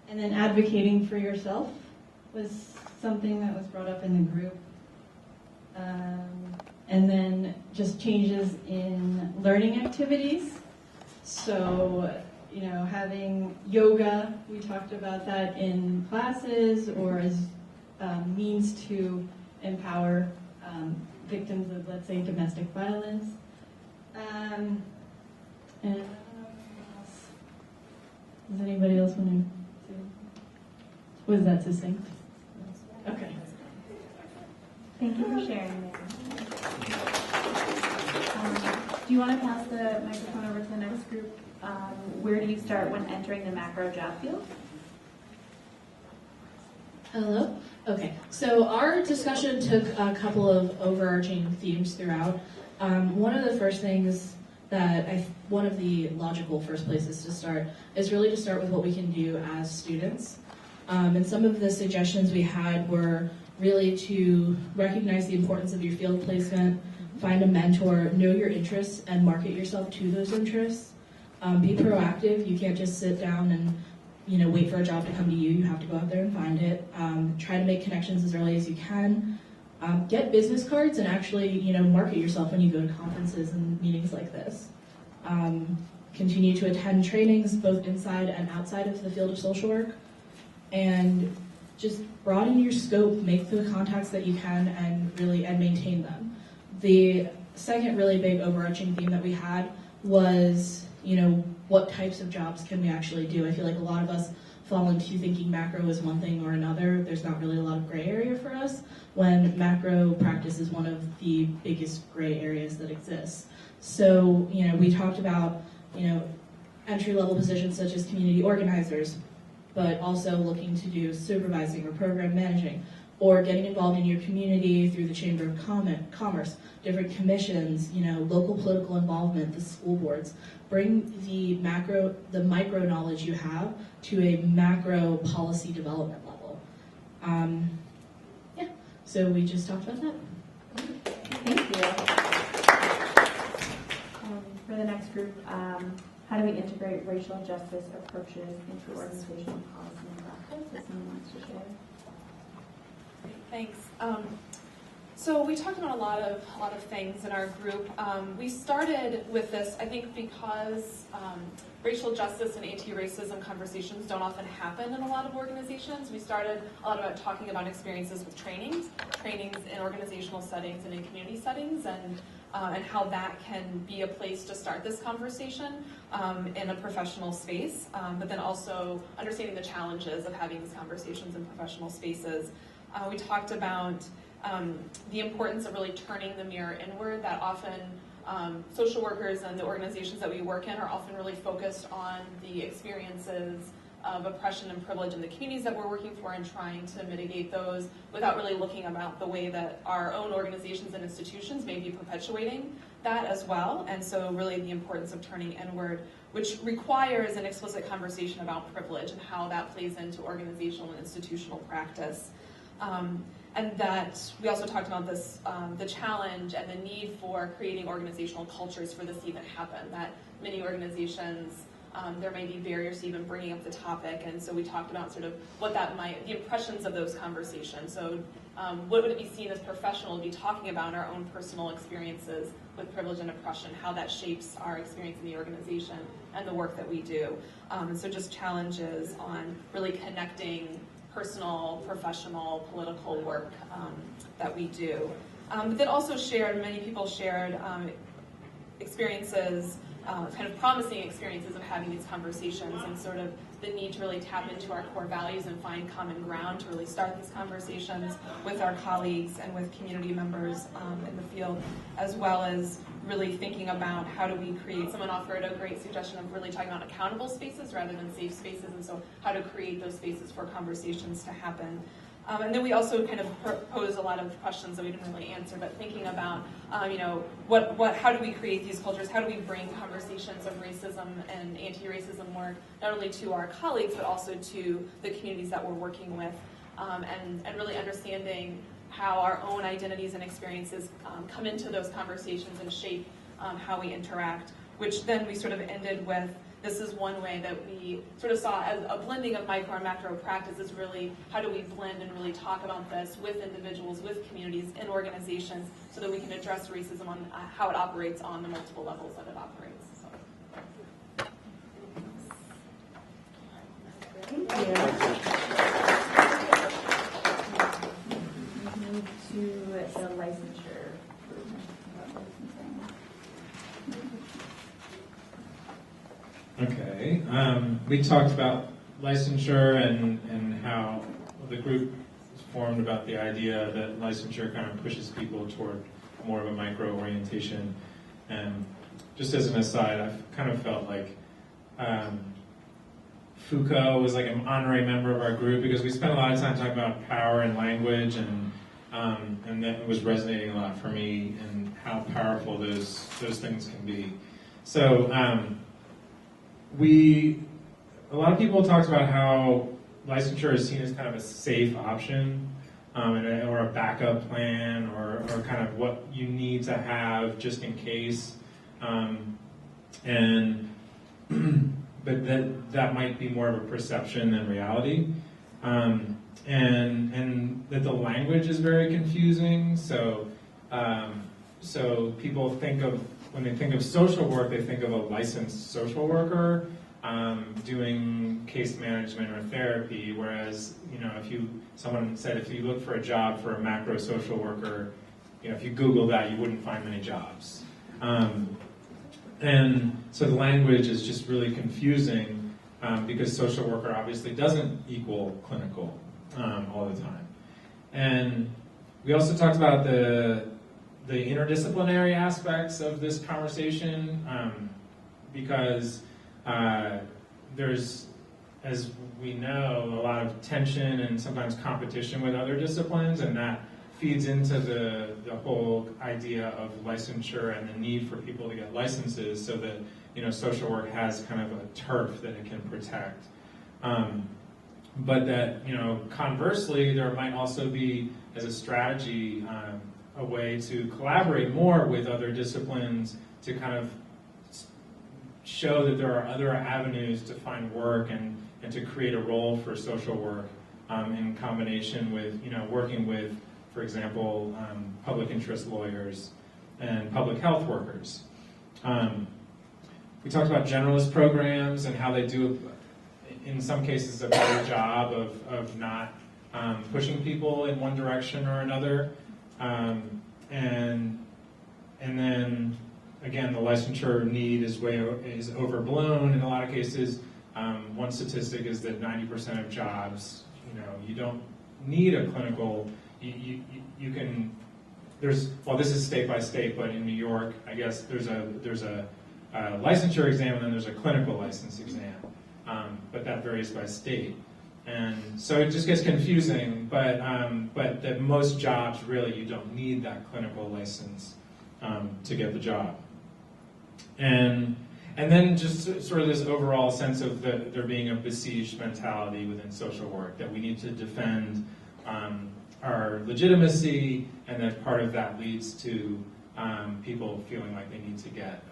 And then advocating for yourself was something that was brought up in the group. And then just changes in learning activities. So, having yoga, we talked about that in classes or as means to empower victims of, let's say, domestic violence. And I don't know what else. Does anybody else want to? Was that succinct? Okay. Thank you for sharing. Do you want to pass the microphone over to the next group? Where do you start when entering the macro job field? Hello? Okay, so our discussion took a couple of overarching themes throughout. One of the first things that one of the logical first places to start is really to start with what we can do as students. And some of the suggestions we had were really to recognize the importance of your field placement, find a mentor, know your interests, and market yourself to those interests. Be proactive. You can't just sit down and wait for a job to come to you. You have to go out there and find it. Try to make connections as early as you can. Get business cards and actually market yourself when you go to conferences and meetings like this. Continue to attend trainings both inside and outside of the field of social work. And just broaden your scope, make the contacts that you can, and maintain them. The second really big overarching theme that we had was, what types of jobs can we actually do? I feel like a lot of us fall into thinking macro is one thing or another. There's not really a lot of gray area for us, when macro practice is one of the biggest gray areas that exists. So, we talked about, entry-level positions such as community organizers, but also looking to do supervising or program managing, or getting involved in your community through the Chamber of Commerce, different commissions, local political involvement, the school boards. Bring the micro knowledge you have to a macro policy development level. Yeah, so we just talked about that. Thank you. For the next group, how do we integrate racial justice approaches into organizational policy and practice? If someone wants to share. Thanks. So we talked about a lot of things in our group. We started with this, I think, because racial justice and anti-racism conversations don't often happen in a lot of organizations. We started a lot about talking about experiences with trainings in organizational settings and in community settings, and how that can be a place to start this conversation in a professional space, but then also understanding the challenges of having these conversations in professional spaces. We talked about the importance of really turning the mirror inward, that often social workers and the organizations that we work in are often really focused on the experiences of oppression and privilege in the communities that we're working for and trying to mitigate those without really looking about the way that our own organizations and institutions may be perpetuating that as well. And so really the importance of turning inward, which requires an explicit conversation about privilege and how that plays into organizational and institutional practice. And that we also talked about this, the challenge and the need for creating organizational cultures for this to even happen, that many organizations, there may be barriers to even bringing up the topic, and so we talked about sort of what that might, the impressions of those conversations. So what would it be seen as professional to be talking about our own personal experiences with privilege and oppression, how that shapes our experience in the organization and the work that we do. And so just challenges on really connecting personal, professional, political work that we do. But then also many people shared experiences, kind of promising experiences of having these conversations, and sort of the need to really tap into our core values and find common ground to really start these conversations with our colleagues and with community members in the field, as well as really thinking about how do we create, someone offered a great suggestion of really talking about accountable spaces rather than safe spaces, and so how to create those spaces for conversations to happen. And then we also kind of posed a lot of questions that we didn't really answer, but thinking about, how do we create these cultures? How do we bring conversations of racism and anti-racism work, not only to our colleagues, but also to the communities that we're working with, and really understanding how our own identities and experiences come into those conversations and shape how we interact, which then we sort of ended with, this is one way that we sort of saw as a blending of micro and macro practice is really how do we blend and really talk about this with individuals, with communities, in organizations, so that we can address racism on how it operates on the multiple levels that it operates. So. Okay. We talked about licensure and how the group was formed about the idea that licensure kind of pushes people toward more of a micro orientation. And just as an aside, I've kind of felt like Foucault was like an honorary member of our group because we spent a lot of time talking about power and language, and that was resonating a lot for me and how powerful those things can be. So a lot of people talked about how licensure is seen as kind of a safe option, or a backup plan, or kind of what you need to have just in case. But that might be more of a perception than reality. And that the language is very confusing. So people when they think of social work, they think of a licensed social worker doing case management or therapy. Whereas, someone said if you look for a job for a macro social worker, if you Google that, you wouldn't find many jobs. And so the language is just really confusing because social worker obviously doesn't equal clinical all the time. And we also talked about the interdisciplinary aspects of this conversation because there's, as we know, a lot of tension and sometimes competition with other disciplines, and that feeds into the whole idea of licensure and the need for people to get licenses so that social work has kind of a turf that it can protect. But that conversely, there might also be, as a strategy, a way to collaborate more with other disciplines to kind of show that there are other avenues to find work and to create a role for social work in combination with working with, for example, public interest lawyers and public health workers. We talked about generalist programs and how they do, in some cases, a better job of not pushing people in one direction or another. And then, again, the licensure need is overblown in a lot of cases. One statistic is that 90% of jobs, you don't need a clinical. You can. This is state by state, but in New York, I guess there's a licensure exam and then there's a clinical license exam, but that varies by state, and so it just gets confusing. But that most jobs really you don't need that clinical license to get the job, and then just sort of this overall sense of there being a besieged mentality within social work, that we need to defend our legitimacy, and that part of that leads to people feeling like they need to get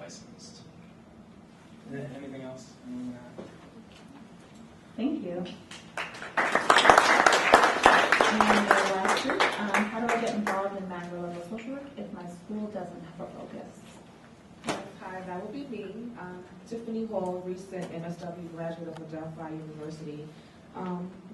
licensed. Anything else? Thank you. And the last group, how do I get involved in macro level social work if my school doesn't have a focus? Hi, that would be me. Tiffany Hall, recent MSW graduate of Adelphi University.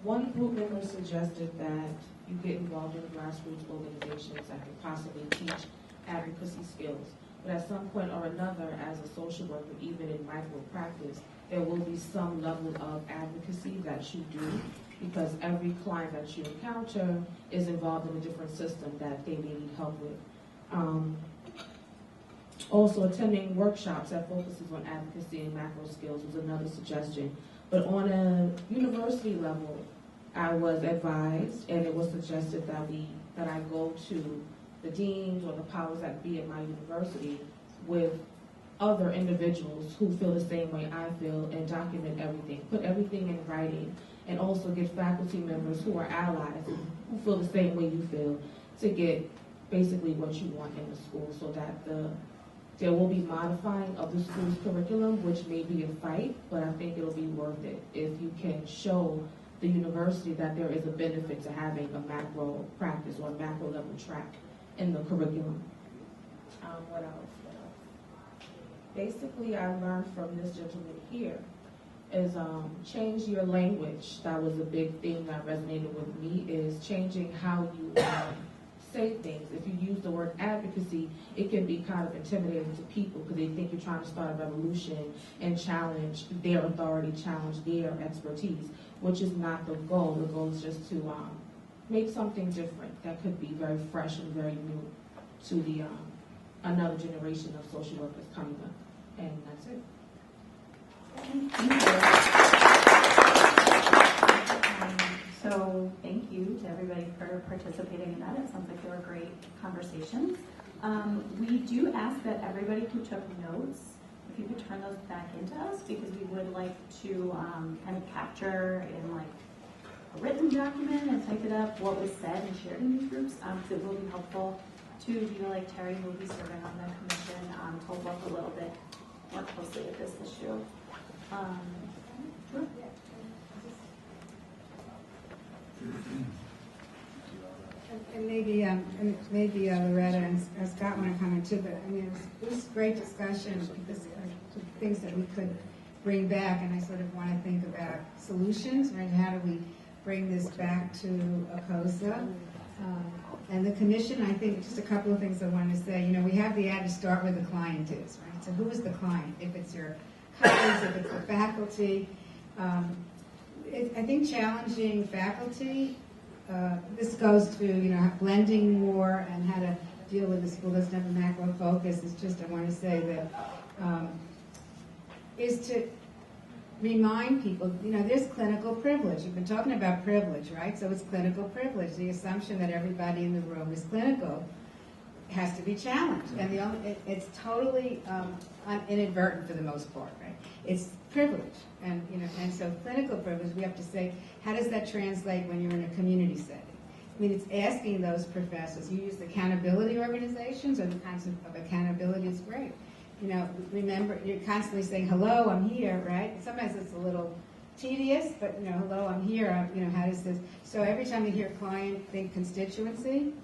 One group member suggested that you get involved in grassroots organizations that could possibly teach advocacy skills. But at some point or another, as a social worker, even in micro practice, there will be some level of advocacy that you do, because every client that you encounter is involved in a different system that they may need help with. Also, attending workshops that focuses on advocacy and macro skills was another suggestion. But on a university level, I was advised, and it was suggested that I go to the deans or the powers that be at my university with other individuals who feel the same way I feel, and document everything, put everything in writing, and also get faculty members who are allies who feel the same way you feel to get basically what you want in the school, so that there will be modifying of the school's curriculum, which may be a fight, but I think it'll be worth it if you can show the university that there is a benefit to having a macro practice or a macro level track in the curriculum. What else? Basically, I learned from this gentleman here is change your language. That was a big thing that resonated with me, is changing how you say things. If you use the word advocacy, it can be kind of intimidating to people because they think you're trying to start a revolution and challenge their authority, challenge their expertise, which is not the goal. The goal is just to make something different that could be very fresh and very new to the another generation of social workers coming up. And that's it. So thank you to everybody for participating in that. It sounds like they were great conversations. We do ask that everybody who took notes, if you could turn those back into us, because we would like to kind of capture in like a written document and type it up what was said and shared in these groups. So it will be helpful to you, like Terry, who will be serving on the commission, to work a little bit more closely with this issue. Sure. And maybe Loretta and Scott want to comment too, but I mean, it was great discussion because things that we could bring back, and I sort of want to think about solutions, right? How do we bring this back to ACOSA? And the commission, I think, just a couple of things I want to say. You know, we have the ad to start where the client is, right? So who is the client? If it's your colleagues, if it's the faculty. I think challenging faculty, this goes to, you know, blending more and how to deal with the school doesn't have a macro focus. It's just, I want to say that, is to remind people, you know, there's clinical privilege. You've been talking about privilege, right? So it's clinical privilege. The assumption that everybody in the room is clinical has to be challenged. And it's totally inadvertent for the most part, right? It's privilege. And, you know, and so clinical privilege, we have to say, how does that translate when you're in a community setting? I mean, it's asking those professors. You use accountability organizations, or the concept of accountability is great. You know, remember, you're constantly saying, hello, I'm here, right? Sometimes it's a little tedious, but, you know, hello, I'm here, you know, how does this? So every time you hear client, think constituency,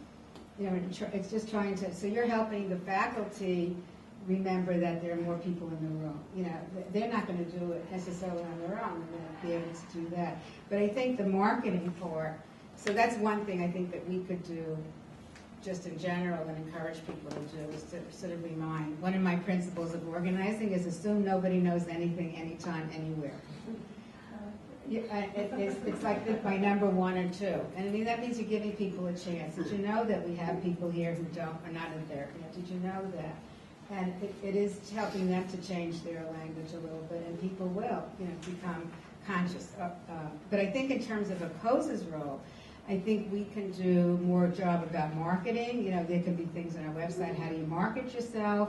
you know, it's just trying to, so you're helping the faculty remember that there are more people in the room. You know, they're not going to do it necessarily on their own, they're going to be able to do that. But I think the marketing part, so that's one thing I think that we could do just in general and encourage people to do, is to sort of remind. One of my principles of organizing is assume nobody knows anything, anytime, anywhere. It's like my number one or two. And I mean, that means you're giving people a chance. Did you know that we have people here who are not in therapy? Did you know that? And it is helping them to change their language a little bit, and people will, you know, become conscious. But I think in terms of ACOSA's role, I think we can do more job about marketing. You know, there can be things on our website. How do you market yourself?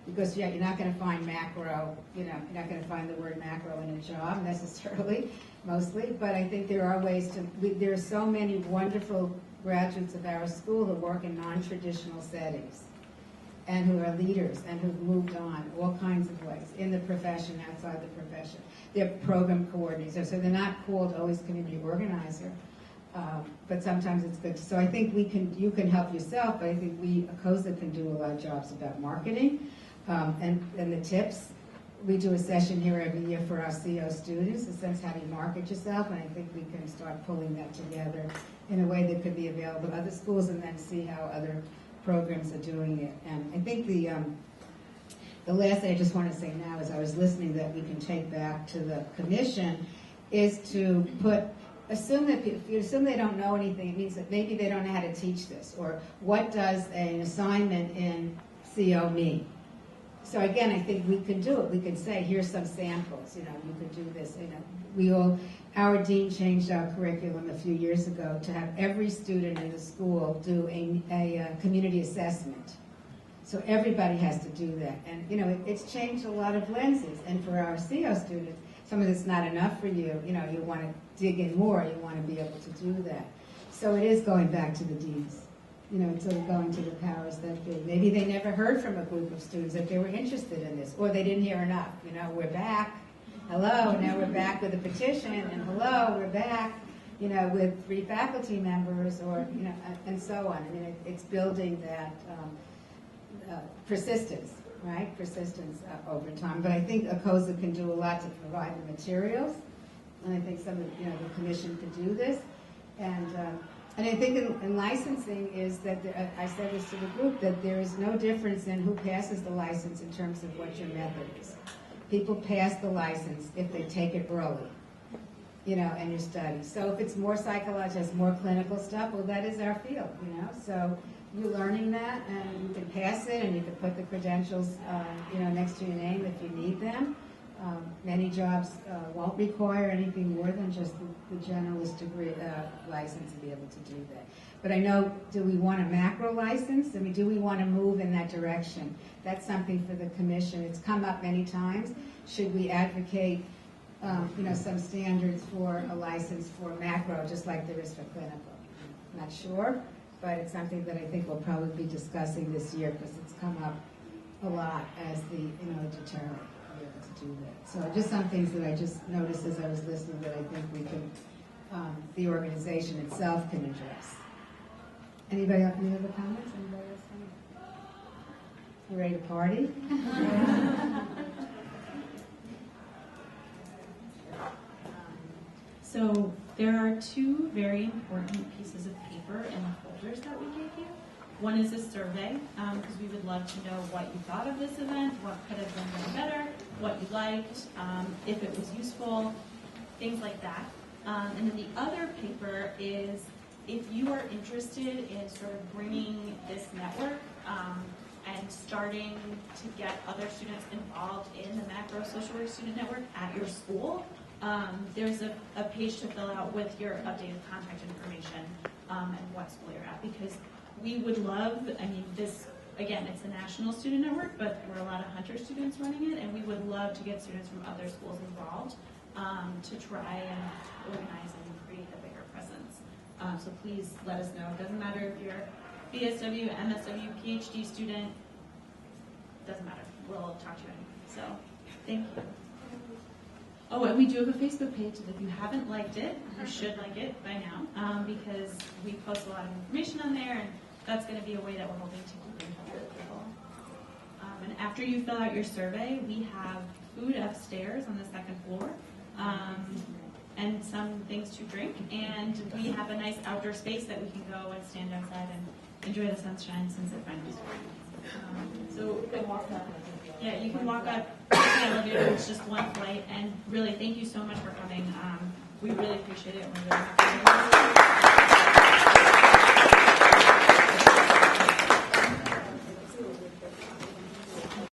Because yeah, you're not going to find macro. You know, you're not going to find the word macro in a job necessarily, mostly. But I think there are ways to. There are so many wonderful graduates of our school who work in non-traditional settings, and who are leaders and who've moved on all kinds of ways in the profession, outside the profession. They're program coordinators, so they're not called always community organizer. But sometimes it's good. So I think you can help yourself, but I think ACOSA can do a lot of jobs about marketing and the tips. We do a session here every year for our CO students, a sense how do you market yourself, and I think we can start pulling that together in a way that could be available to other schools, and then see how other programs are doing it. And I think the last thing I just want to say now is I was listening that we can take back to the commission is to assume that if you assume they don't know anything, it means that maybe they don't know how to teach this, or what does an assignment in CO mean? So again, I think we can do it. We could say, here's some samples, you know, you could do this. You know, our dean changed our curriculum a few years ago to have every student in the school do a community assessment. So everybody has to do that. And, you know, it's changed a lot of lenses. And for our CO students, some of it's not enough for you. You know, you want to dig in more. You want to be able to do that. So it is going back to the deans. You know, it's sort of going to the powers that be. Maybe they never heard from a group of students that they were interested in this, or they didn't hear enough. You know, we're back. Hello, now we're back with a petition, and hello, we're back, you know, with 3 faculty members, or, you know, and so on. I mean, it's building that persistence, right? Persistence over time. But I think ACOSA can do a lot to provide the materials, and I think some of, you know, the commission could do this. And And I think in licensing is that, I said this to the group, that there is no difference in who passes the license in terms of what your method is. People pass the license if they take it early, and your study. So if it's more psychological, has more clinical stuff, well, that is our field, So you're learning that, and you can pass it, and you can put the credentials, next to your name if you need them. Many jobs won't require anything more than just the generalist degree license to be able to do that. But I know, do we want a macro license? I mean, do we want to move in that direction? That's something for the commission. It's come up many times. Should we advocate, some standards for a license for macro, just like there is for clinical? Not sure, but it's something that I think we'll probably be discussing this year because it's come up a lot as the, deterrent to do that. So just some things that I just noticed as I was listening that I think we can, the organization itself can address. Anybody else, any other comments? Anybody else? You ready to party? So there are two very important pieces of paper in the folders that we gave you. One is a survey, because we would love to know what you thought of this event, what could have been done better, what you liked, if it was useful, things like that. And then the other paper is if you are interested in sort of bringing this network and starting to get other students involved in the macro social work student network at your school, there's a page to fill out with your updated contact information and what school you're at, because we would love, this, again, it's a national student network, but we're a lot of Hunter students running it, and we would love to get students from other schools involved to try and organize and create a bigger presence. So please let us know. It doesn't matter if you're BSW, MSW, PhD student, doesn't matter. We'll talk to you anyway. So thank you. Oh, and we do have a Facebook page, and if you haven't liked it, you should like it by now, because we post a lot of information on there, and that's going to be a way that we're hoping to keep in touch with people. And after you fill out your survey, we have food upstairs on the second floor, and some things to drink, and we have a nice outdoor space that we can go and stand outside and enjoy the sunshine since it finally started. So you can walk up. Yeah, you can walk up the elevator. It's just one flight, and really, thank you so much for coming. We really appreciate it. And we're really happy.